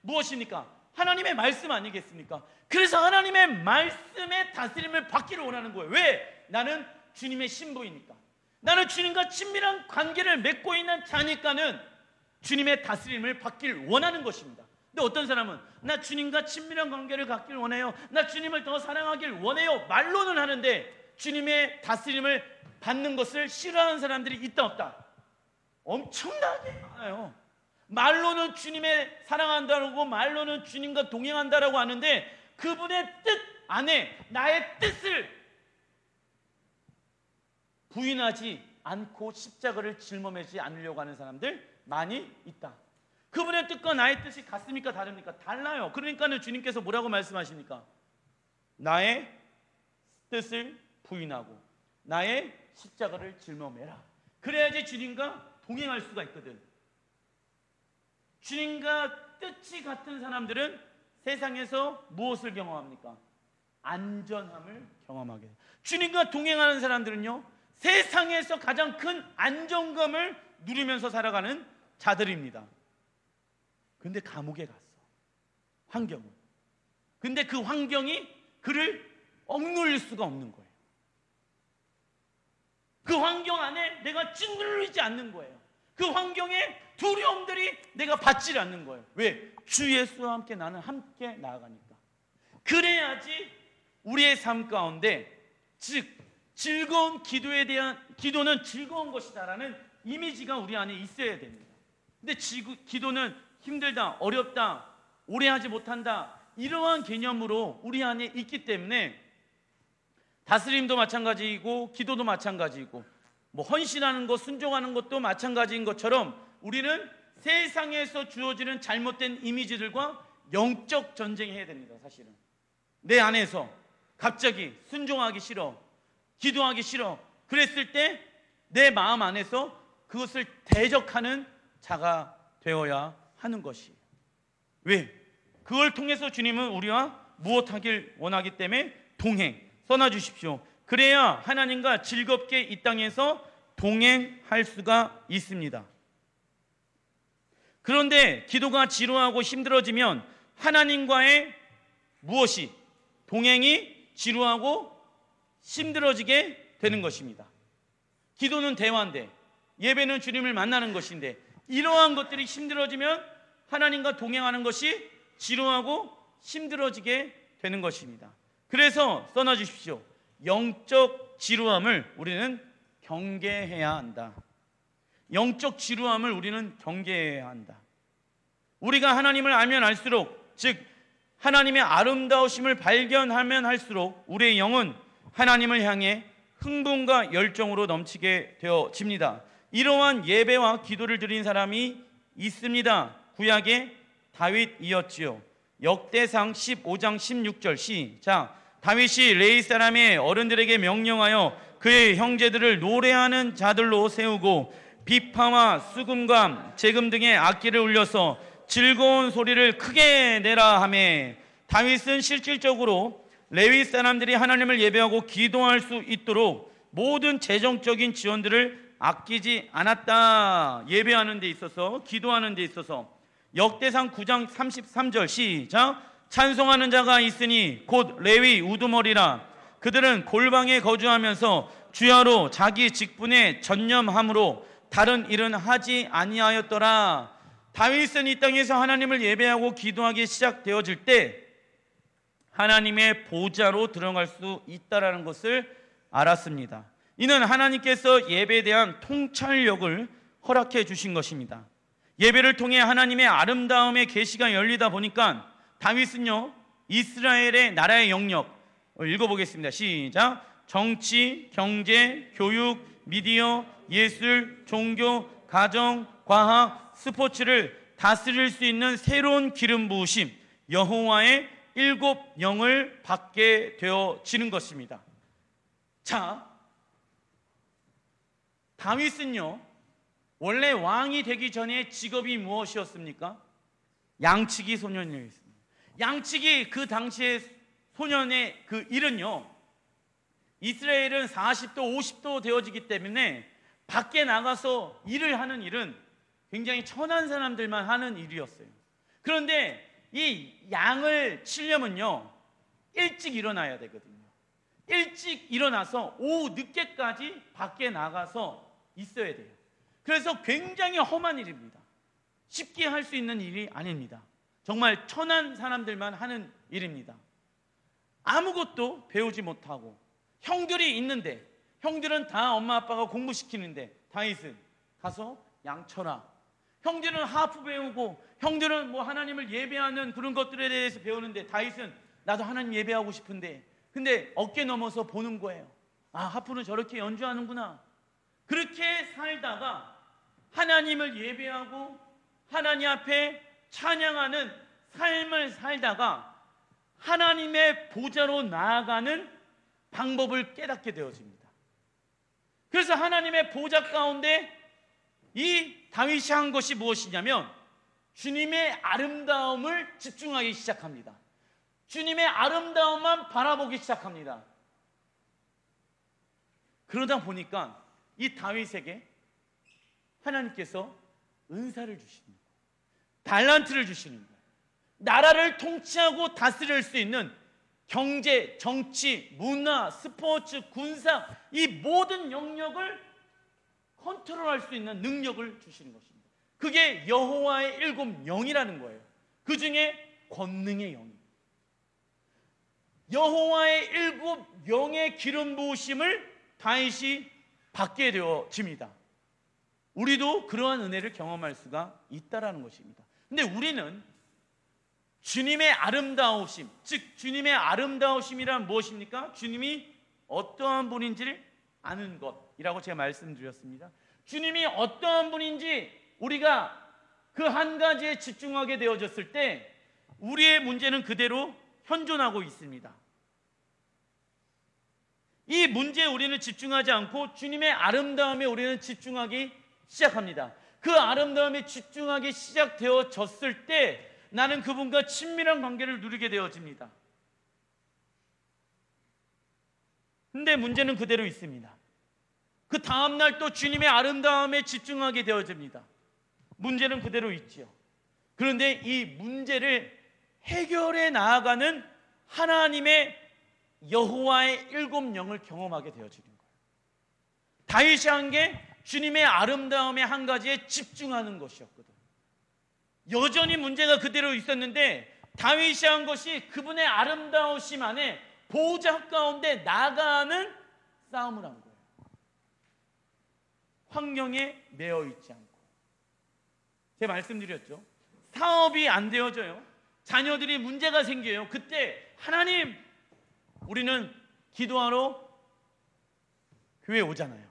무엇입니까? 하나님의 말씀 아니겠습니까? 그래서 하나님의 말씀의 다스림을 받기를 원하는 거예요. 왜? 나는 주님의 신부이니까. 나는 주님과 친밀한 관계를 맺고 있는 자니까는 주님의 다스림을 받기를 원하는 것입니다. 근데 어떤 사람은 나 주님과 친밀한 관계를 갖기를 원해요, 나 주님을 더 사랑하길 원해요, 말로는 하는데 주님의 다스림을 받는 것을 싫어하는 사람들이 있다 없다? 엄청나게 많아요. 말로는 주님의 사랑한다고, 말로는 주님과 동행한다라고 하는데 그분의 뜻 안에 나의 뜻을 부인하지 않고 십자가를 짊어지지 않으려고 하는 사람들 많이 있다. 그분의 뜻과 나의 뜻이 같습니까? 다릅니까? 달라요. 그러니까는 주님께서 뭐라고 말씀하십니까? 나의 뜻을 부인하고 나의 십자가를 짊어매라. 그래야지 주님과 동행할 수가 있거든. 주님과 뜻이 같은 사람들은 세상에서 무엇을 경험합니까? 안전함을 경험하게 돼요. 주님과 동행하는 사람들은요, 세상에서 가장 큰 안정감을 누리면서 살아가는 자들입니다. 근데 감옥에 갔어, 환경은. 근데 그 환경이 그를 억누를 수가 없는 거예요. 그 환경 안에 내가 짓눌리지 않는 거예요. 그 환경의 두려움들이 내가 받지 않는 거예요. 왜? 주 예수와 함께 나는 함께 나아가니까. 그래야지 우리의 삶 가운데, 즉 즐거운 기도에 대한, 기도는 즐거운 것이다라는 이미지가 우리 안에 있어야 됩니다. 근데 기도는 힘들다, 어렵다, 오래 하지 못한다, 이러한 개념으로 우리 안에 있기 때문에 다스림도 마찬가지이고 기도도 마찬가지이고 뭐 헌신하는 것, 순종하는 것도 마찬가지인 것처럼 우리는 세상에서 주어지는 잘못된 이미지들과 영적 전쟁해야 됩니다. 사실은 내 안에서 갑자기 순종하기 싫어, 기도하기 싫어, 그랬을 때 내 마음 안에서 그것을 대적하는 자가 되어야 하는 것이에요. 왜? 그걸 통해서 주님은 우리와 무엇하길 원하기 때문에 동행, 써놔주십시오. 그래야 하나님과 즐겁게 이 땅에서 동행할 수가 있습니다. 그런데 기도가 지루하고 힘들어지면 하나님과의 무엇이? 동행이 지루하고 힘들어지게 되는 것입니다. 기도는 대화인데, 예배는 주님을 만나는 것인데, 이러한 것들이 힘들어지면 하나님과 동행하는 것이 지루하고 힘들어지게 되는 것입니다. 그래서 써놔주십시오. 영적 지루함을 우리는 경계해야 한다. 영적 지루함을 우리는 경계해야 한다. 우리가 하나님을 알면 알수록, 즉 하나님의 아름다우심을 발견하면 할수록 우리의 영은 하나님을 향해 흥분과 열정으로 넘치게 되어집니다. 이러한 예배와 기도를 드린 사람이 있습니다. 구약의 다윗이었지요. 역대상 15장 16절 시작. 다윗이 레위 사람의 어른들에게 명령하여 그의 형제들을 노래하는 자들로 세우고 비파와 수금과 재금 등의 악기를 울려서 즐거운 소리를 크게 내라 하매 다윗은 실질적으로 레위 사람들이 하나님을 예배하고 기도할 수 있도록 모든 재정적인 지원들을 아끼지 않았다. 예배하는 데 있어서, 기도하는 데 있어서. 역대상 9장 33절 시작. 찬송하는 자가 있으니 곧 레위 우두머리라. 그들은 골방에 거주하면서 주야로 자기 직분에 전념함으로 다른 일은 하지 아니하였더라. 다윗은 이 땅에서 하나님을 예배하고 기도하기 시작되어질 때 하나님의 보좌로 들어갈 수 있다라는 것을 알았습니다. 이는 하나님께서 예배에 대한 통찰력을 허락해 주신 것입니다. 예배를 통해 하나님의 아름다움의 계시가 열리다 보니까 다윗은요, 이스라엘의 나라의 영역 읽어보겠습니다. 시작. 정치, 경제, 교육, 미디어, 예술, 종교, 가정, 과학, 스포츠를 다스릴 수 있는 새로운 기름 부으심, 여호와의 7 영을 받게 되어지는 것입니다. 자, 다윗은요, 원래 왕이 되기 전에 직업이 무엇이었습니까? 양치기 소년이었습니다. 양치기, 그 당시의 소년의 그 일은요, 이스라엘은 40도 50도 되어지기 때문에 밖에 나가서 일을 하는 일은 굉장히 천한 사람들만 하는 일이었어요. 그런데 이 양을 치려면요, 일찍 일어나야 되거든요. 일찍 일어나서 오후 늦게까지 밖에 나가서 있어야 돼요. 그래서 굉장히 험한 일입니다. 쉽게 할 수 있는 일이 아닙니다. 정말 천한 사람들만 하는 일입니다. 아무것도 배우지 못하고 형들이 있는데, 형들은 다 엄마 아빠가 공부시키는데 다윗은 가서 양 쳐라. 형들은 하프 배우고 형들은 뭐 하나님을 예배하는 그런 것들에 대해서 배우는데 다윗은 나도 하나님 예배하고 싶은데, 근데 어깨 넘어서 보는 거예요. 아, 하프는 저렇게 연주하는구나. 그렇게 살다가 하나님을 예배하고 하나님 앞에 찬양하는 삶을 살다가 하나님의 보좌로 나아가는 방법을 깨닫게 되어집니다. 그래서 하나님의 보좌 가운데 이 다윗이 한 것이 무엇이냐면 주님의 아름다움을 집중하기 시작합니다. 주님의 아름다움만 바라보기 시작합니다. 그러다 보니까 이 다윗에게 하나님께서 은사를 주시는 거예요. 달란트를 주시는 거예요. 나라를 통치하고 다스릴 수 있는 경제, 정치, 문화, 스포츠, 군사, 이 모든 영역을 컨트롤할 수 있는 능력을 주시는 것입니다. 그게 여호와의 7 영이라는 거예요. 그 중에 권능의 영입니다. 여호와의 7 영의 기름 부으심을 다윗이 받게 되어집니다. 우리도 그러한 은혜를 경험할 수가 있다라는 것입니다. 근데 우리는 주님의 아름다우심, 즉 주님의 아름다우심이란 무엇입니까? 주님이 어떠한 분인지를 아는 것이라고 제가 말씀드렸습니다. 주님이 어떠한 분인지 우리가 그 한 가지에 집중하게 되어졌을 때 우리의 문제는 그대로 현존하고 있습니다. 이 문제에 우리는 집중하지 않고 주님의 아름다움에 우리는 집중하기 시작합니다. 그 아름다움에 집중하기 시작되어졌을 때 나는 그분과 친밀한 관계를 누리게 되어집니다. 근데 문제는 그대로 있습니다. 그 다음날 또 주님의 아름다움에 집중하게 되어집니다. 문제는 그대로 있지요. 그런데 이 문제를 해결해 나아가는 하나님의 여호와의 7 영을 경험하게 되어지는 거예요. 다윗이 한 게 주님의 아름다움의 한 가지에 집중하는 것이었거든. 여전히 문제가 그대로 있었는데 다윗이 한 것이 그분의 아름다우심 안에 보좌 가운데 나가는 싸움을 한 거예요. 환경에 매여 있지 않고. 제가 말씀드렸죠. 사업이 안 되어져요. 자녀들이 문제가 생겨요. 그때 하나님, 우리는 기도하러 교회에 오잖아요.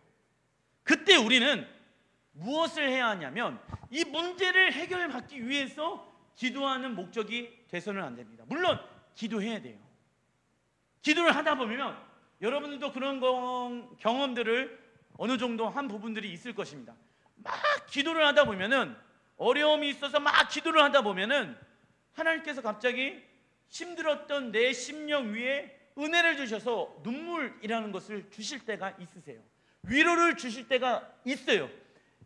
그때 우리는 무엇을 해야 하냐면 이 문제를 해결받기 위해서 기도하는 목적이 돼서는 안 됩니다. 물론 기도해야 돼요. 기도를 하다 보면 여러분들도 그런 경험들을 어느 정도 한 부분들이 있을 것입니다. 막 기도를 하다 보면은, 어려움이 있어서 막 기도를 하다 보면은 하나님께서 갑자기 힘들었던 내 심령 위에 은혜를 주셔서 눈물이라는 것을 주실 때가 있으세요. 위로를 주실 때가 있어요.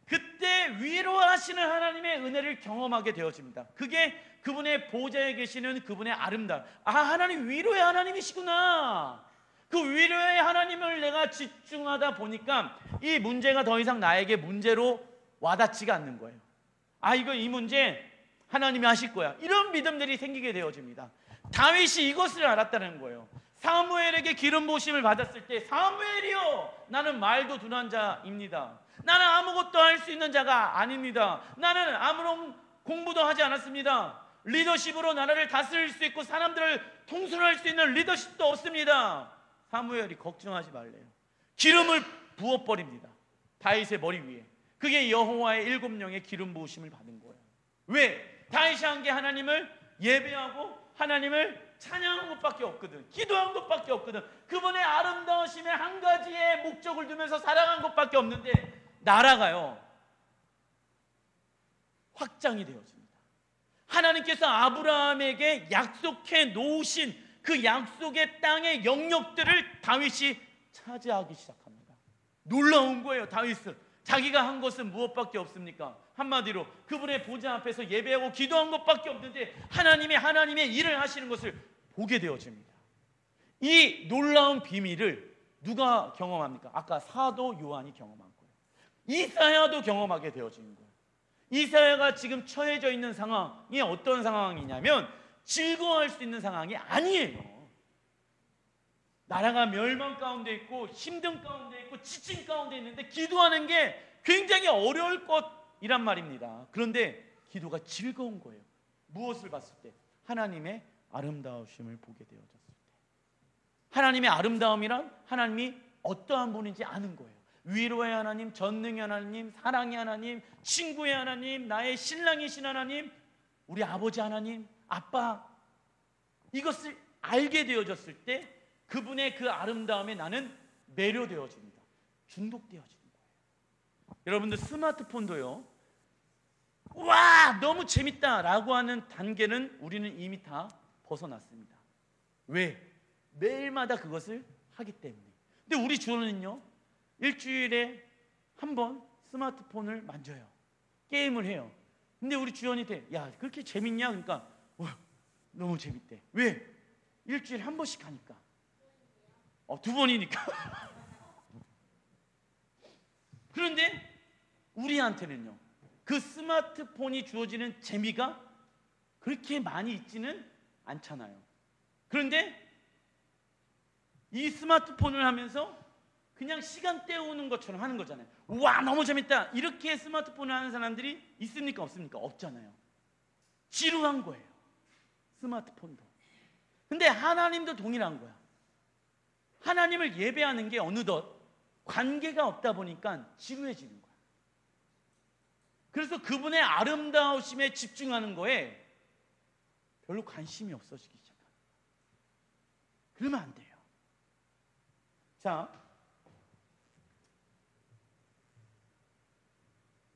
그때 위로하시는 하나님의 은혜를 경험하게 되어집니다. 그게 그분의 보좌에 계시는 그분의 아름다움. 아, 하나님 위로의 하나님이시구나. 그 위로의 하나님을 내가 집중하다 보니까 이 문제가 더 이상 나에게 문제로 와닿지가 않는 거예요. 아, 이 문제 하나님이 하실 거야. 이런 믿음들이 생기게 되어집니다. 다윗이 이것을 알았다는 거예요. 사무엘에게 기름 부으심을 받았을 때, 사무엘이요, 나는 말도 둔한 자입니다. 나는 아무것도 할 수 있는 자가 아닙니다. 나는 아무런 공부도 하지 않았습니다. 리더십으로 나라를 다스릴 수 있고 사람들을 통솔할 수 있는 리더십도 없습니다. 사무엘이 걱정하지 말래요. 기름을 부어버립니다. 다윗의 머리 위에. 그게 여호와의 7명의 기름 부으심을 받은 거예요. 왜? 다윗이 한 게 하나님을 예배하고 하나님을 찬양한 것밖에 없거든. 기도한 것밖에 없거든. 그분의 아름다우심에 한 가지의 목적을 두면서 살아간 것밖에 없는데, 나라가요 확장이 되어집니다. 하나님께서 아브라함에게 약속해 놓으신 그 약속의 땅의 영역들을 다윗이 차지하기 시작합니다. 놀라운 거예요. 다윗은 자기가 한 것은 무엇밖에 없습니까? 한마디로 그분의 보좌 앞에서 예배하고 기도한 것밖에 없는데 하나님의 일을 하시는 것을 보게 되어집니다. 이 놀라운 비밀을 누가 경험합니까? 아까 사도 요한이 경험한 거예요. 이사야도 경험하게 되어지는 거예요. 이사야가 지금 처해져 있는 상황이 어떤 상황이냐면 즐거워할 수 있는 상황이 아니에요. 나라가 멸망 가운데 있고 힘든 가운데 있고 지친 가운데 있는데 기도하는 게 굉장히 어려울 것이란 말입니다. 그런데 기도가 즐거운 거예요. 무엇을 봤을 때? 하나님의 아름다우심을 보게 되어졌을 때. 하나님의 아름다움이란 하나님이 어떠한 분인지 아는 거예요. 위로의 하나님, 전능의 하나님, 사랑의 하나님, 친구의 하나님, 나의 신랑이신 하나님, 우리 아버지 하나님, 아빠, 이것을 알게 되어졌을 때 그분의 그 아름다움에 나는 매료되어집니다. 중독되어지는 거예요. 여러분들 스마트폰도요, 와 너무 재밌다라고 하는 단계는 우리는 이미 다 벗어났습니다. 왜? 매일마다 그것을 하기 때문에. 근데 우리 주원은요, 일주일에 한 번 스마트폰을 만져요. 게임을 해요. 근데 우리 주원이한테 야 그렇게 재밌냐? 그러니까 너무 재밌대. 왜? 일주일에 한 번씩 하니까. 2번이니까. 그런데 우리한테는요, 그 스마트폰이 주어지는 재미가 그렇게 많이 있지는 않잖아요. 그런데 이 스마트폰을 하면서 그냥 시간 때우는 것처럼 하는 거잖아요. 와 너무 재밌다, 이렇게 스마트폰을 하는 사람들이 있습니까? 없습니까? 없잖아요. 지루한 거예요, 스마트폰도. 근데 하나님도 동일한 거야. 하나님을 예배하는 게 어느덧 관계가 없다 보니까 지루해지는 거야. 그래서 그분의 아름다우심에 집중하는 거에 별로 관심이 없어지기 시작합니다. 그러면 안 돼요. 자,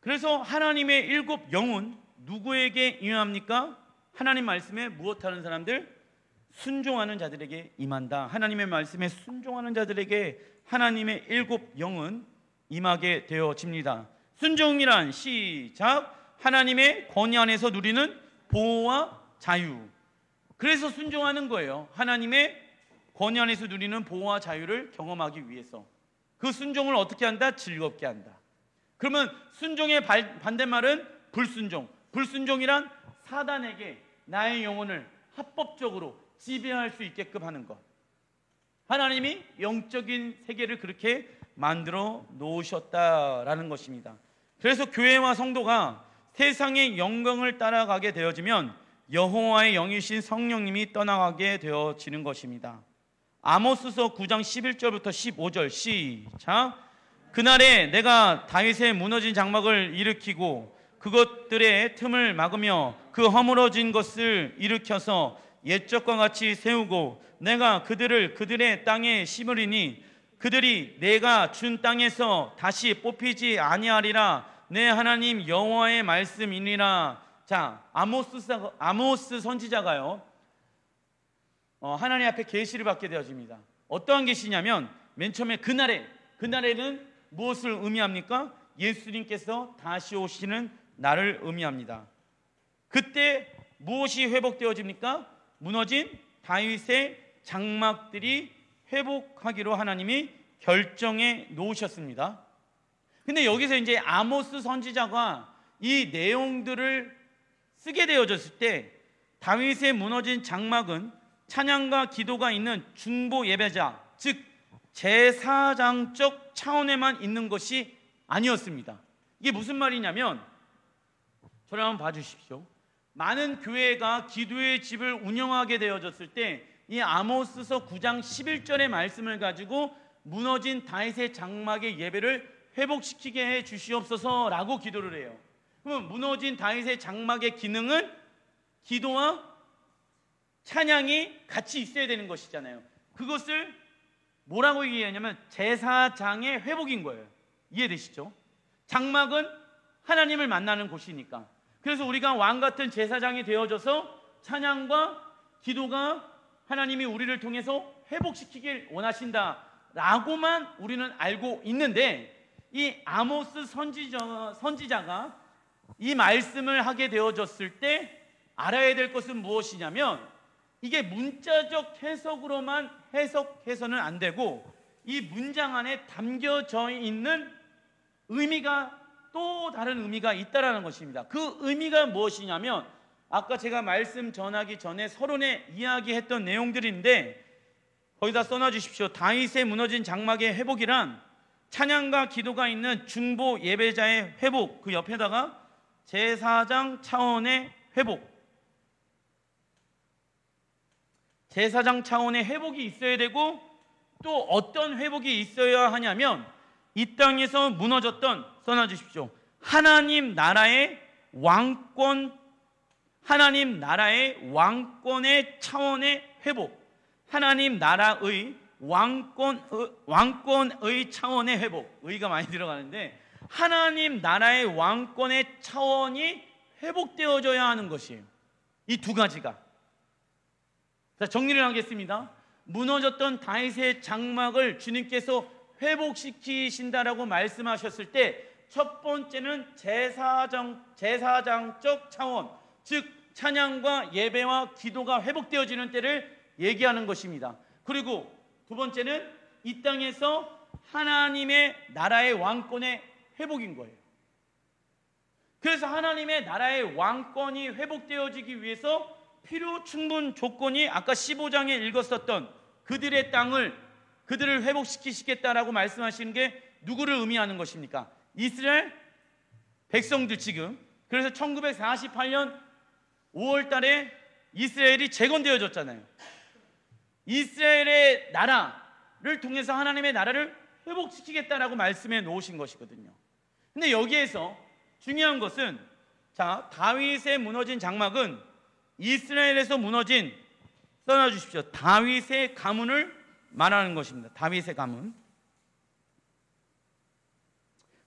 그래서 하나님의 7 영은 누구에게 임합니까? 하나님 말씀에 무엇하는 사람들? 순종하는 자들에게 임한다. 하나님의 말씀에 순종하는 자들에게 하나님의 7 영은 임하게 되어집니다. 순종이란 시작, 하나님의 권위 안에서 누리는 보호와 자유. 그래서 순종하는 거예요. 하나님의 권위 안에서 누리는 보호와 자유를 경험하기 위해서. 그 순종을 어떻게 한다? 즐겁게 한다. 그러면 순종의 반대말은 불순종. 불순종이란 사단에게 나의 영혼을 합법적으로 지배할 수 있게끔 하는 것. 하나님이 영적인 세계를 그렇게 만들어 놓으셨다라는 것입니다. 그래서 교회와 성도가 세상의 영광을 따라가게 되어지면 여호와의 영이신 성령님이 떠나가게 되어지는 것입니다. 아모스서 9장 11절부터 15절 시작. 그날에 내가 다윗의 무너진 장막을 일으키고 그것들의 틈을 막으며 그 허물어진 것을 일으켜서 옛적과 같이 세우고 내가 그들을 그들의 땅에 심으리니 그들이 내가 준 땅에서 다시 뽑히지 아니하리라. 내 하나님 여호와의 말씀이니라. 자, 아모스 선지자가요, 하나님 앞에 계시를 받게 되어집니다. 어떠한 계시냐면 맨 처음에 그날에는 무엇을 의미합니까? 예수님께서 다시 오시는 날을 의미합니다. 그때 무엇이 회복되어집니까? 무너진 다윗의 장막들이 회복하기로 하나님이 결정해 놓으셨습니다. 근데 여기서 이제 아모스 선지자가 이 내용들을 쓰게 되어졌을 때 다윗의 무너진 장막은 찬양과 기도가 있는 중보 예배자, 즉 제사장적 차원에만 있는 것이 아니었습니다. 이게 무슨 말이냐면, 저를 한번 봐주십시오. 많은 교회가 기도의 집을 운영하게 되어졌을 때 이 아모스서 9장 11절의 말씀을 가지고 무너진 다윗의 장막의 예배를 회복시키게 해 주시옵소서라고 기도를 해요. 그러면 무너진 다윗의 장막의 기능은 기도와 찬양이 같이 있어야 되는 것이잖아요. 그것을 뭐라고 얘기하냐면 제사장의 회복인 거예요. 이해되시죠? 장막은 하나님을 만나는 곳이니까. 그래서 우리가 왕 같은 제사장이 되어져서 찬양과 기도가 하나님이 우리를 통해서 회복시키길 원하신다라고만 우리는 알고 있는데, 이 아모스 선지자가 이 말씀을 하게 되어졌을 때 알아야 될 것은 무엇이냐면, 이게 문자적 해석으로만 해석해서는 안 되고 이 문장 안에 담겨져 있는 의미가 또 다른 의미가 있다라는 것입니다. 그 의미가 무엇이냐면, 아까 제가 말씀 전하기 전에 서론에 이야기했던 내용들인데 거기다 써놔주십시오. 다윗의 무너진 장막의 회복이란 찬양과 기도가 있는 중보 예배자의 회복, 그 옆에다가 제사장 차원의 회복, 제사장 차원의 회복이 있어야 되고, 또 어떤 회복이 있어야 하냐면 이 땅에서 무너졌던, 써놔주십시오, 하나님 나라의 왕권의 차원의 회복, 하나님 나라의 왕권의 차원의 회복, 의가 많이 들어가는데 하나님 나라의 왕권의 차원이 회복되어져야 하는 것이에요. 이 두 가지가. 자, 정리를 하겠습니다. 무너졌던 다윗의 장막을 주님께서 회복시키신다라고 말씀하셨을 때 첫 번째는 제사장적 차원, 즉 찬양과 예배와 기도가 회복되어지는 때를 얘기하는 것입니다. 그리고 두 번째는 이 땅에서 하나님의 나라의 왕권의 회복인 거예요. 그래서 하나님의 나라의 왕권이 회복되어지기 위해서 필요 충분 조건이 아까 15장에 읽었었던 그들을 회복시키시겠다라고 말씀하시는 게 누구를 의미하는 것입니까? 이스라엘 백성들. 지금 그래서 1948년 5월 달에 이스라엘이 재건되어졌잖아요. 이스라엘의 나라를 통해서 하나님의 나라를 회복시키겠다라고 말씀해 놓으신 것이거든요. 근데 여기에서 중요한 것은, 자, 다윗의 무너진 장막은 이스라엘에서 무너진, 써놔주십시오, 다윗의 가문을 말하는 것입니다. 다윗의 가문.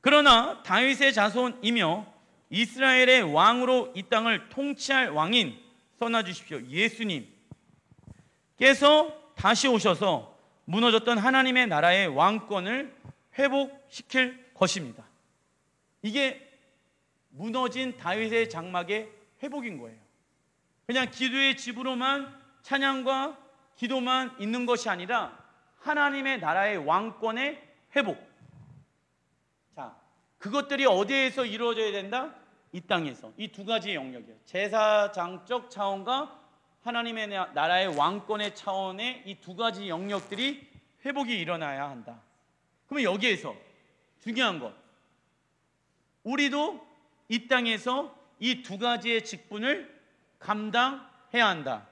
그러나 다윗의 자손이며 이스라엘의 왕으로 이 땅을 통치할 왕인, 써놔주십시오, 예수님께서 다시 오셔서 무너졌던 하나님의 나라의 왕권을 회복시킬 것입니다. 이게 무너진 다윗의 장막의 회복인 거예요. 그냥 기도의 집으로만 찬양과 기도만 있는 것이 아니라 하나님의 나라의 왕권의 회복. 자, 그것들이 어디에서 이루어져야 된다? 이 땅에서. 이 두 가지의 영역이에요. 제사장적 차원과 하나님의 나라의 왕권의 차원의 이 두 가지 영역들이 회복이 일어나야 한다. 그러면 여기에서 중요한 것, 우리도 이 땅에서 이 두 가지의 직분을 감당해야 한다.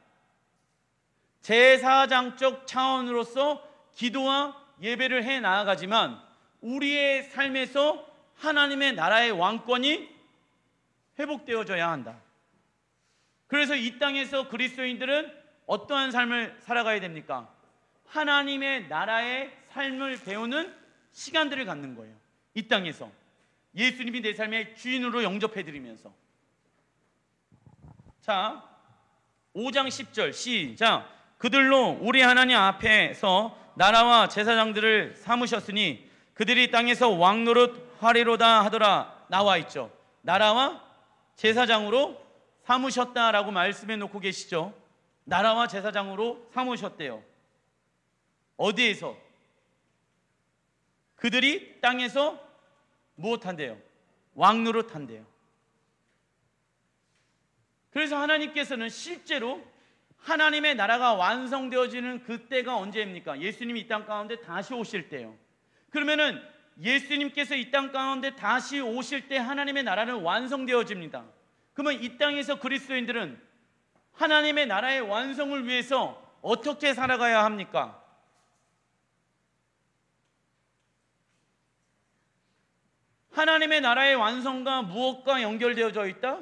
제사장적 차원으로서 기도와 예배를 해 나아가지만 우리의 삶에서 하나님의 나라의 왕권이 회복되어져야 한다. 그래서 이 땅에서 그리스도인들은 어떠한 삶을 살아가야 됩니까? 하나님의 나라의 삶을 배우는 시간들을 갖는 거예요. 이 땅에서. 예수님이 내 삶의 주인으로 영접해드리면서. 자, 5장 10절 시작. 그들로 우리 하나님 앞에서 나라와 제사장들을 삼으셨으니 그들이 땅에서 왕노릇 하리로다 하더라. 나와 있죠. 나라와 제사장으로 삼으셨다라고 말씀해 놓고 계시죠. 나라와 제사장으로 삼으셨대요. 어디에서? 그들이 땅에서 무엇한대요? 왕노릇한대요. 그래서 하나님께서는 실제로 하나님의 나라가 완성되어지는 그때가 언제입니까? 예수님이 이 땅 가운데 다시 오실 때요. 그러면은 예수님께서 이 땅 가운데 다시 오실 때 하나님의 나라는 완성되어집니다. 그러면 이 땅에서 그리스도인들은 하나님의 나라의 완성을 위해서 어떻게 살아가야 합니까? 하나님의 나라의 완성과 무엇과 연결되어져 있다?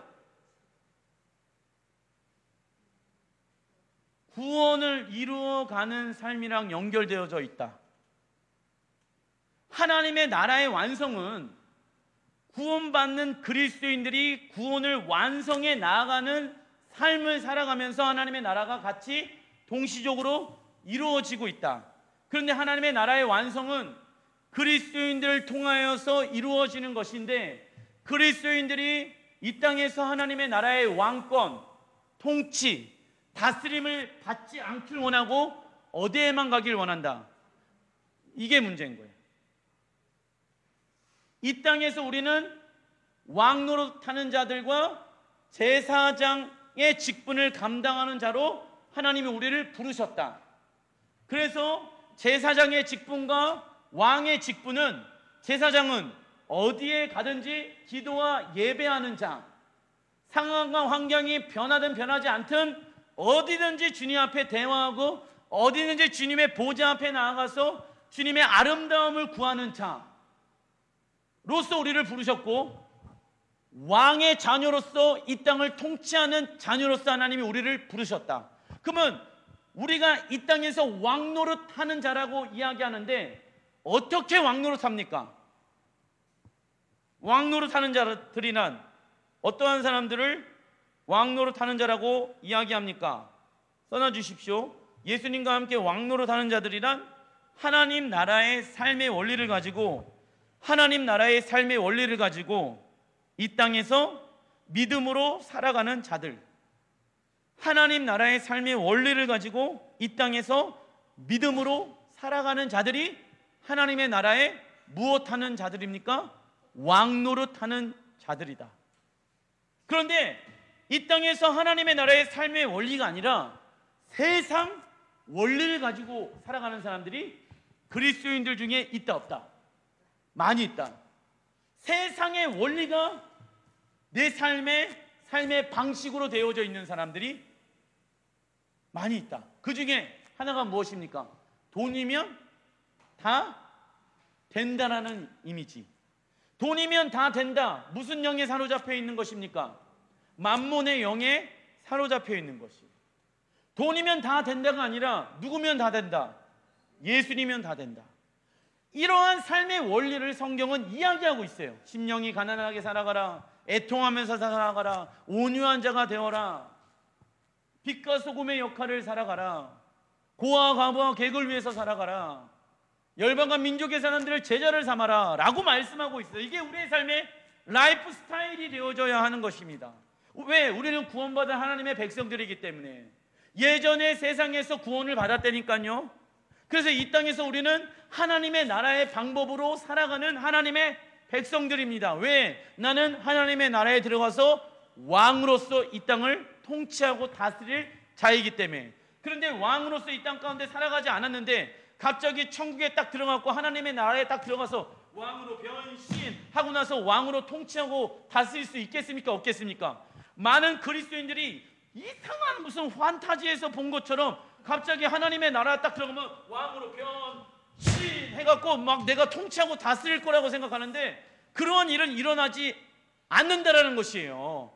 구원을 이루어가는 삶이랑 연결되어져 있다. 하나님의 나라의 완성은 구원받는 그리스도인들이 구원을 완성해 나아가는 삶을 살아가면서 하나님의 나라가 같이 동시적으로 이루어지고 있다. 그런데 하나님의 나라의 완성은 그리스도인들을 통하여서 이루어지는 것인데, 그리스도인들이 이 땅에서 하나님의 나라의 왕권, 통치, 다스림을 받지 않길 원하고 어디에만 가길 원한다. 이게 문제인 거예요. 이 땅에서 우리는 왕노릇하는 자들과 제사장의 직분을 감당하는 자로 하나님이 우리를 부르셨다. 그래서 제사장의 직분과 왕의 직분은, 제사장은 어디에 가든지 기도와 예배하는 자, 상황과 환경이 변하든 변하지 않든 어디든지 주님 앞에 대화하고 어디든지 주님의 보좌 앞에 나아가서 주님의 아름다움을 구하는 자로서 우리를 부르셨고, 왕의 자녀로서 이 땅을 통치하는 자녀로서 하나님이 우리를 부르셨다. 그러면 우리가 이 땅에서 왕노릇하는 자라고 이야기하는데 어떻게 왕노릇합니까? 왕노릇하는 자들이란 어떠한 사람들을 왕노릇하는 자라고 이야기합니까? 써놔주십시오. 예수님과 함께 왕노릇하는 자들이란 하나님 나라의 삶의 원리를 가지고, 하나님 나라의 삶의 원리를 가지고 이 땅에서 믿음으로 살아가는 자들, 하나님 나라의 삶의 원리를 가지고 이 땅에서 믿음으로 살아가는 자들이 하나님의 나라에 무엇하는 자들입니까? 왕노릇하는 자들이다. 그런데 이 땅에서 하나님의 나라의 삶의 원리가 아니라 세상 원리를 가지고 살아가는 사람들이 그리스도인들 중에 있다 없다? 많이 있다. 세상의 원리가 내 삶의 방식으로 되어져 있는 사람들이 많이 있다. 그 중에 하나가 무엇입니까? 돈이면 다 된다라는 이미지. 돈이면 다 된다. 무슨 영에 사로잡혀 있는 것입니까? 만몬의 영에 사로잡혀 있는 것이. 돈이면 다 된다가 아니라 누구면 다 된다? 예수님이면 다 된다. 이러한 삶의 원리를 성경은 이야기하고 있어요. 심령이 가난하게 살아가라, 애통하면서 살아가라, 온유한 자가 되어라, 빛과 소금의 역할을 살아가라, 고아 과부와 객을 위해서 살아가라, 열방과 민족의 사람들을 제자를 삼아라 라고 말씀하고 있어요. 이게 우리의 삶의 라이프 스타일이 되어져야 하는 것입니다. 왜? 우리는 구원받은 하나님의 백성들이기 때문에. 예전에 세상에서 구원을 받았다니까요. 그래서 이 땅에서 우리는 하나님의 나라의 방법으로 살아가는 하나님의 백성들입니다. 왜? 나는 하나님의 나라에 들어가서 왕으로서 이 땅을 통치하고 다스릴 자이기 때문에. 그런데 왕으로서 이 땅 가운데 살아가지 않았는데 갑자기 천국에 딱 들어갔고 하나님의 나라에 딱 들어가서 왕으로 변신하고 나서 왕으로 통치하고 다스릴 수 있겠습니까? 없겠습니까? 많은 그리스도인들이 이상한 무슨 판타지에서 본 것처럼 갑자기 하나님의 나라에 딱 들어가면 왕으로 변신해갖고 막 내가 통치하고 다스릴 거라고 생각하는데 그런 일은 일어나지 않는다라는 것이에요.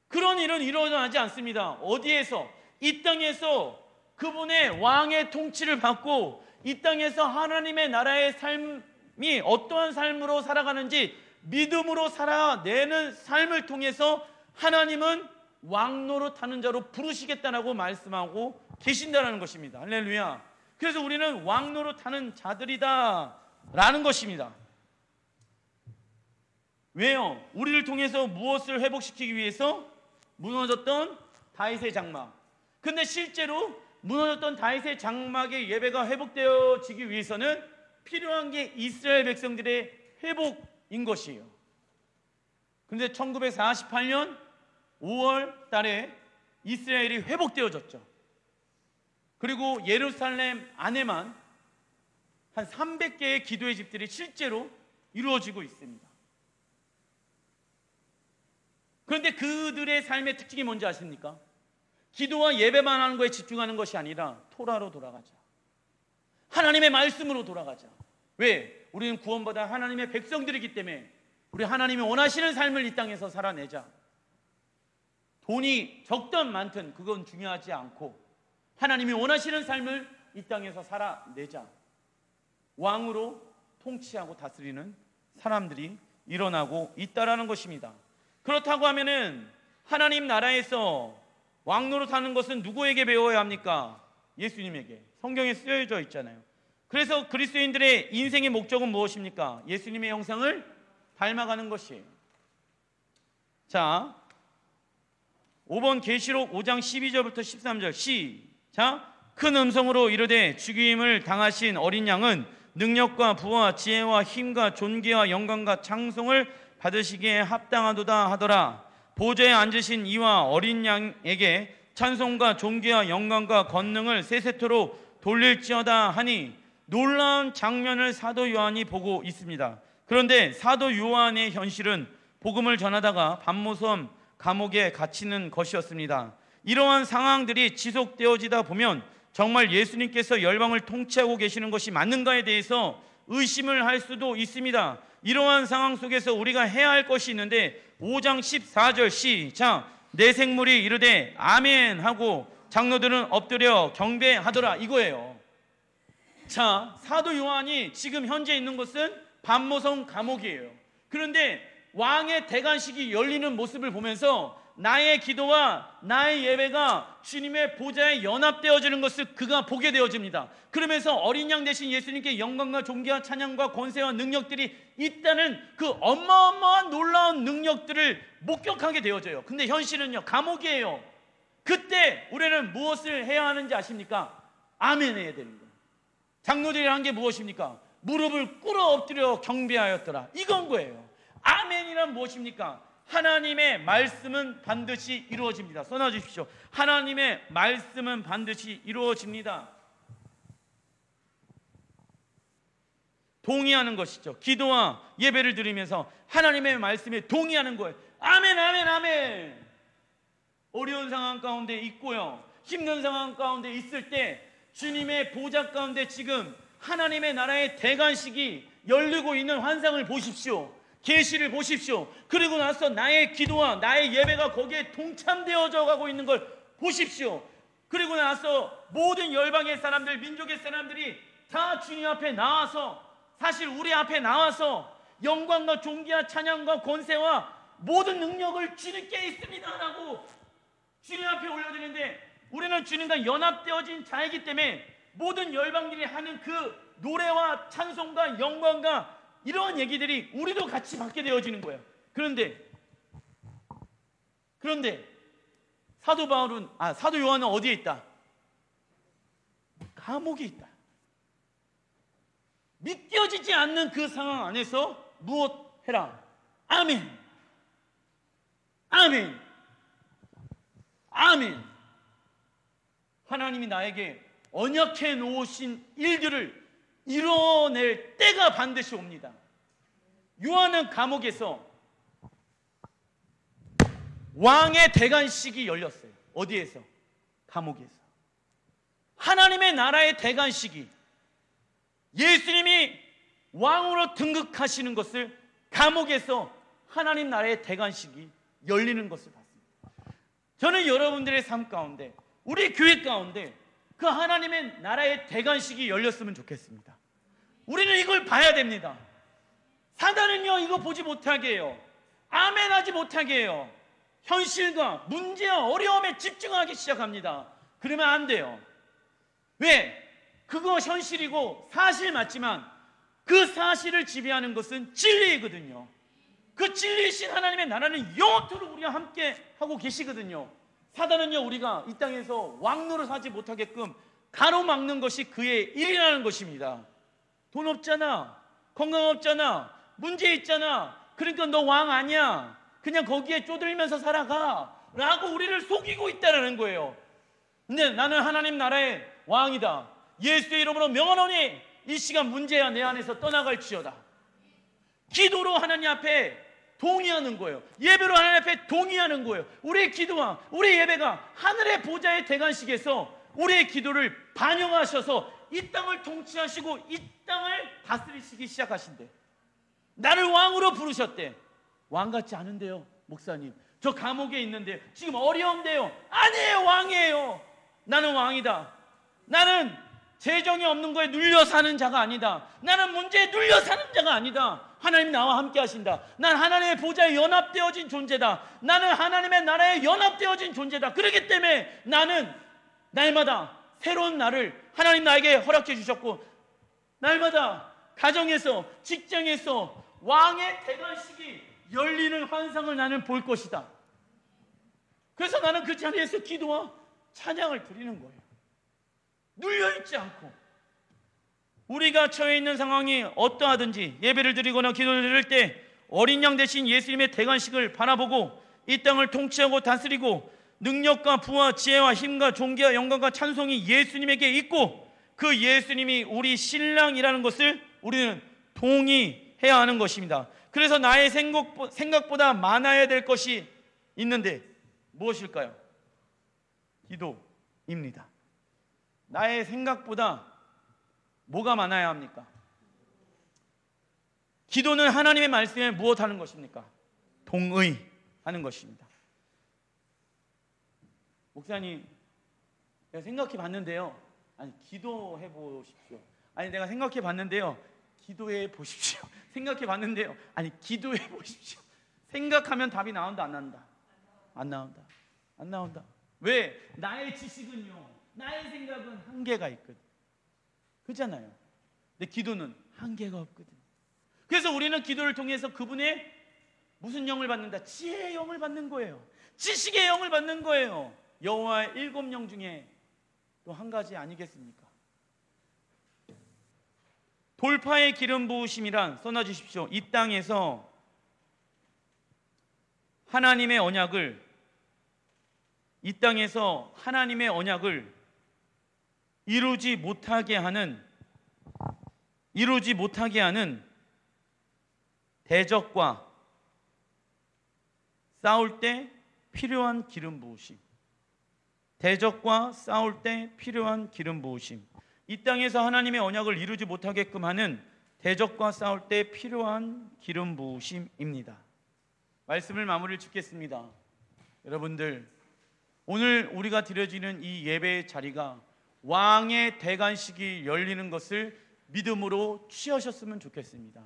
그런 일은 일어나지 않습니다. 어디에서? 이 땅에서 그분의 왕의 통치를 받고 이 땅에서 하나님의 나라의 삶이 어떠한 삶으로 살아가는지 믿음으로 살아내는 삶을 통해서 하나님은 왕노릇하는 자로 부르시겠다라고 말씀하고 계신다라는 것입니다. 할렐루야. 그래서 우리는 왕노릇하는 자들이다 라는 것입니다. 왜요? 우리를 통해서 무엇을 회복시키기 위해서? 무너졌던 다윗의 장막. 근데 실제로 무너졌던 다윗의 장막의 예배가 회복되어지기 위해서는 필요한 게 이스라엘 백성들의 회복인 것이에요. 그런데 1948년 5월 달에 이스라엘이 회복되어졌죠. 그리고 예루살렘 안에만 한 300개의 기도의 집들이 실제로 이루어지고 있습니다. 그런데 그들의 삶의 특징이 뭔지 아십니까? 기도와 예배만 하는 거에 집중하는 것이 아니라 토라로 돌아가자. 하나님의 말씀으로 돌아가자. 왜? 우리는 구원받아 하나님의 백성들이기 때문에 우리 하나님이 원하시는 삶을 이 땅에서 살아내자. 돈이 적든 많든 그건 중요하지 않고 하나님이 원하시는 삶을 이 땅에서 살아내자. 왕으로 통치하고 다스리는 사람들이 일어나고 있다라는 것입니다. 그렇다고 하면은 하나님 나라에서 왕노릇하는 것은 누구에게 배워야 합니까? 예수님에게. 성경에 쓰여져 있잖아요. 그래서 그리스도인들의 인생의 목적은 무엇입니까? 예수님의 형상을 닮아가는 것이에요. 자, 5번 계시록 5장 12절부터 13절 시작. 큰 음성으로 이르되 죽임을 당하신 어린 양은 능력과 부와 지혜와 힘과 존귀와 영광과 찬송을 받으시기에 합당하도다 하더라. 보좌에 앉으신 이와 어린 양에게 찬송과 존귀와 영광과 권능을 세세토록 돌릴지어다 하니 놀라운 장면을 사도 요한이 보고 있습니다. 그런데 사도 요한의 현실은 복음을 전하다가 반모섬 감옥에 갇히는 것이었습니다. 이러한 상황들이 지속되어지다 보면 정말 예수님께서 열방을 통치하고 계시는 것이 맞는가에 대해서 의심을 할 수도 있습니다. 이러한 상황 속에서 우리가 해야 할 것이 있는데 5장 14절 시작. 내 생물이 이르되 아멘 하고 장로들은 엎드려 경배하더라 이거예요. 자, 사도 요한이 지금 현재 있는 곳은 반모섬 감옥이에요. 그런데 왕의 대관식이 열리는 모습을 보면서 나의 기도와 나의 예배가 주님의 보좌에 연합되어지는 것을 그가 보게 되어집니다. 그러면서 어린 양 대신 예수님께 영광과 존귀와 찬양과 권세와 능력들이 있다는 그 어마어마한 놀라운 능력들을 목격하게 되어져요. 근데 현실은요, 감옥이에요. 그때 우리는 무엇을 해야 하는지 아십니까? 아멘 해야 되는 거예요. 장로들이 한 게 무엇입니까? 무릎을 꿇어 엎드려 경배하였더라 이건 거예요. 아멘이란 무엇입니까? 하나님의 말씀은 반드시 이루어집니다. 써놔 주십시오. 하나님의 말씀은 반드시 이루어집니다. 동의하는 것이죠. 기도와 예배를 드리면서 하나님의 말씀에 동의하는 거예요. 아멘 아멘 아멘. 어려운 상황 가운데 있고요, 힘든 상황 가운데 있을 때 주님의 보좌 가운데 지금 하나님의 나라의 대관식이 열리고 있는 환상을 보십시오. 계시를 보십시오. 그리고 나서 나의 기도와 나의 예배가 거기에 동참되어져 가고 있는 걸 보십시오. 그리고 나서 모든 열방의 사람들, 민족의 사람들이 다 주님 앞에 나와서, 사실 우리 앞에 나와서 영광과 존귀와 찬양과 권세와 모든 능력을 주님께 있습니다 라고 주님 앞에 올려드리는데, 우리는 주님과 연합되어진 자이기 때문에 모든 열방들이 하는 그 노래와 찬송과 영광과 이러한 얘기들이 우리도 같이 받게 되어지는 거예요. 그런데 사도 요한은 어디에 있다? 감옥에 있다. 믿겨지지 않는 그 상황 안에서 무엇 해라? 아멘, 아멘, 아멘. 하나님이 나에게 언약해 놓으신 일들을 이뤄낼 때가 반드시 옵니다. 요한은 감옥에서 왕의 대관식이 열렸어요. 어디에서? 감옥에서. 하나님의 나라의 대관식이, 예수님이 왕으로 등극하시는 것을 감옥에서 하나님 나라의 대관식이 열리는 것을 봤습니다. 저는 여러분들의 삶 가운데, 우리 교회 가운데 그 하나님의 나라의 대관식이 열렸으면 좋겠습니다. 우리는 이걸 봐야 됩니다. 사단은요, 이거 보지 못하게 해요. 아멘하지 못하게 해요. 현실과 문제와 어려움에 집중하기 시작합니다. 그러면 안 돼요. 왜? 그거 현실이고 사실 맞지만 그 사실을 지배하는 것은 진리이거든요. 그 진리이신 하나님의 나라는 영원토록 우리와 함께 하고 계시거든요. 사단은요, 우리가 이 땅에서 왕노릇 하지 못하게끔 가로막는 것이 그의 일이라는 것입니다. 돈 없잖아, 건강 없잖아, 문제 있잖아, 그러니까 너 왕 아니야, 그냥 거기에 쪼들면서 살아가 라고 우리를 속이고 있다는 거예요. 근데 나는 하나님 나라의 왕이다, 예수의 이름으로 명하노니 이 시간 문제야 내 안에서 떠나갈지어다. 기도로 하나님 앞에 동의하는 거예요. 예배로 하나님 앞에 동의하는 거예요. 우리의 기도와 우리의 예배가 하늘의 보좌의 대관식에서 우리의 기도를 반영하셔서 이 땅을 통치하시고 이 땅을 다스리시기 시작하신대. 나를 왕으로 부르셨대. 왕 같지 않은데요, 목사님. 저 감옥에 있는데 지금 어려운데요. 아니에요, 왕이에요. 나는 왕이다. 나는 재정이 없는 거에 눌려 사는 자가 아니다. 나는 문제에 눌려 사는 자가 아니다. 하나님 나와 함께 하신다. 난 하나님의 보좌에 연합되어진 존재다. 나는 하나님의 나라에 연합되어진 존재다. 그렇기 때문에 나는 날마다 새로운 날을 하나님 나에게 허락해 주셨고, 날마다 가정에서, 직장에서 왕의 대관식이 열리는 환상을 나는 볼 것이다. 그래서 나는 그 자리에서 기도와 찬양을 드리는 거예요. 눌려있지 않고. 우리가 처해 있는 상황이 어떠하든지 예배를 드리거나 기도를 드릴 때 어린 양 대신 예수님의 대관식을 바라보고 이 땅을 통치하고 다스리고 능력과 부와 지혜와 힘과 존귀와 영광과 찬송이 예수님에게 있고 그 예수님이 우리 신랑이라는 것을 우리는 동의해야 하는 것입니다. 그래서 나의 생각보다 많아야 될 것이 있는데 무엇일까요? 기도입니다. 나의 생각보다 뭐가 많아야 합니까? 기도는 하나님의 말씀에 무엇하는 것입니까? 동의하는 것입니다. 목사님, 내가 생각해 봤는데요. 아니, 기도해 보십시오. 아니, 내가 생각해 봤는데요. 기도해 보십시오. 생각해 봤는데요. 아니, 기도해 보십시오. 생각하면 답이 나온다, 안 나온다? 안 나온다. 안 나온다. 왜? 나의 지식은요, 나의 생각은 한계가 있거든. 그렇잖아요. 근데 기도는 한계가 없거든. 그래서 우리는 기도를 통해서 그분의 무슨 영을 받는다? 지혜의 영을 받는 거예요. 지식의 영을 받는 거예요. 여호와의 7영 중에 또 한 가지 아니겠습니까? 돌파의 기름 부으심이란, 써놔주십시오. 이 땅에서 하나님의 언약을, 이 땅에서 하나님의 언약을 이루지 못하게 하는 대적과 싸울 때 필요한 기름 부으심. 대적과 싸울 때 필요한 기름 부으심. 이 땅에서 하나님의 언약을 이루지 못하게끔 하는 대적과 싸울 때 필요한 기름 부으심입니다. 말씀을 마무리를 짓겠습니다. 여러분들, 오늘 우리가 드려지는 이 예배의 자리가 왕의 대관식이 열리는 것을 믿음으로 취하셨으면 좋겠습니다.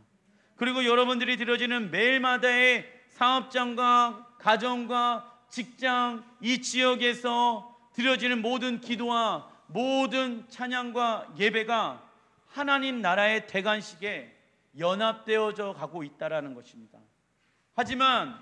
그리고 여러분들이 드려지는 매일마다의 사업장과 가정과 직장, 이 지역에서 드려지는 모든 기도와 모든 찬양과 예배가 하나님 나라의 대관식에 연합되어져 가고 있다는 것입니다. 하지만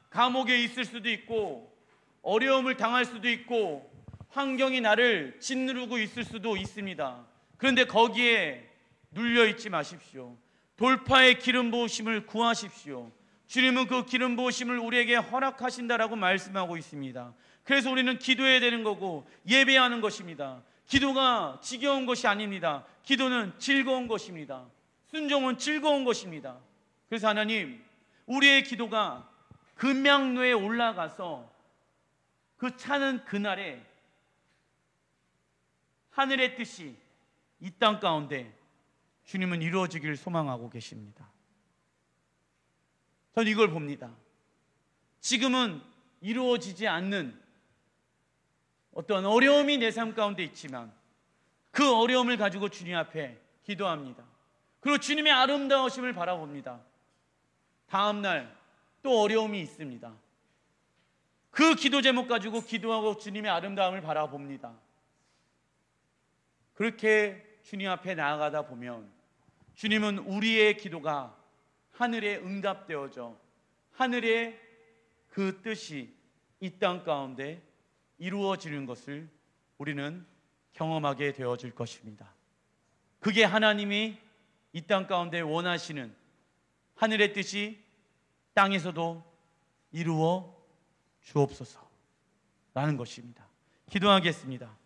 감옥에 있을 수도 있고 어려움을 당할 수도 있고 환경이 나를 짓누르고 있을 수도 있습니다. 그런데 거기에 눌려있지 마십시오. 돌파의 기름 부으심을 구하십시오. 주님은 그 기름 부으심을 우리에게 허락하신다라고 말씀하고 있습니다. 그래서 우리는 기도해야 되는 거고 예배하는 것입니다. 기도가 지겨운 것이 아닙니다. 기도는 즐거운 것입니다. 순종은 즐거운 것입니다. 그래서 하나님, 우리의 기도가 금양로에 올라가서 그 차는 그날에 하늘의 뜻이 이 땅 가운데 주님은 이루어지기를 소망하고 계십니다. 전 이걸 봅니다. 지금은 이루어지지 않는 어떤 어려움이 내 삶 가운데 있지만 그 어려움을 가지고 주님 앞에 기도합니다. 그리고 주님의 아름다우심을 바라봅니다. 다음날 또 어려움이 있습니다. 그 기도 제목 가지고 기도하고 주님의 아름다움을 바라봅니다. 그렇게 주님 앞에 나아가다 보면 주님은 우리의 기도가 하늘에 응답되어져 하늘의 그 뜻이 이 땅 가운데 이루어지는 것을 우리는 경험하게 되어질 것입니다. 그게 하나님이 이 땅 가운데 원하시는 하늘의 뜻이 땅에서도 이루어 주옵소서라는 것입니다. 기도하겠습니다.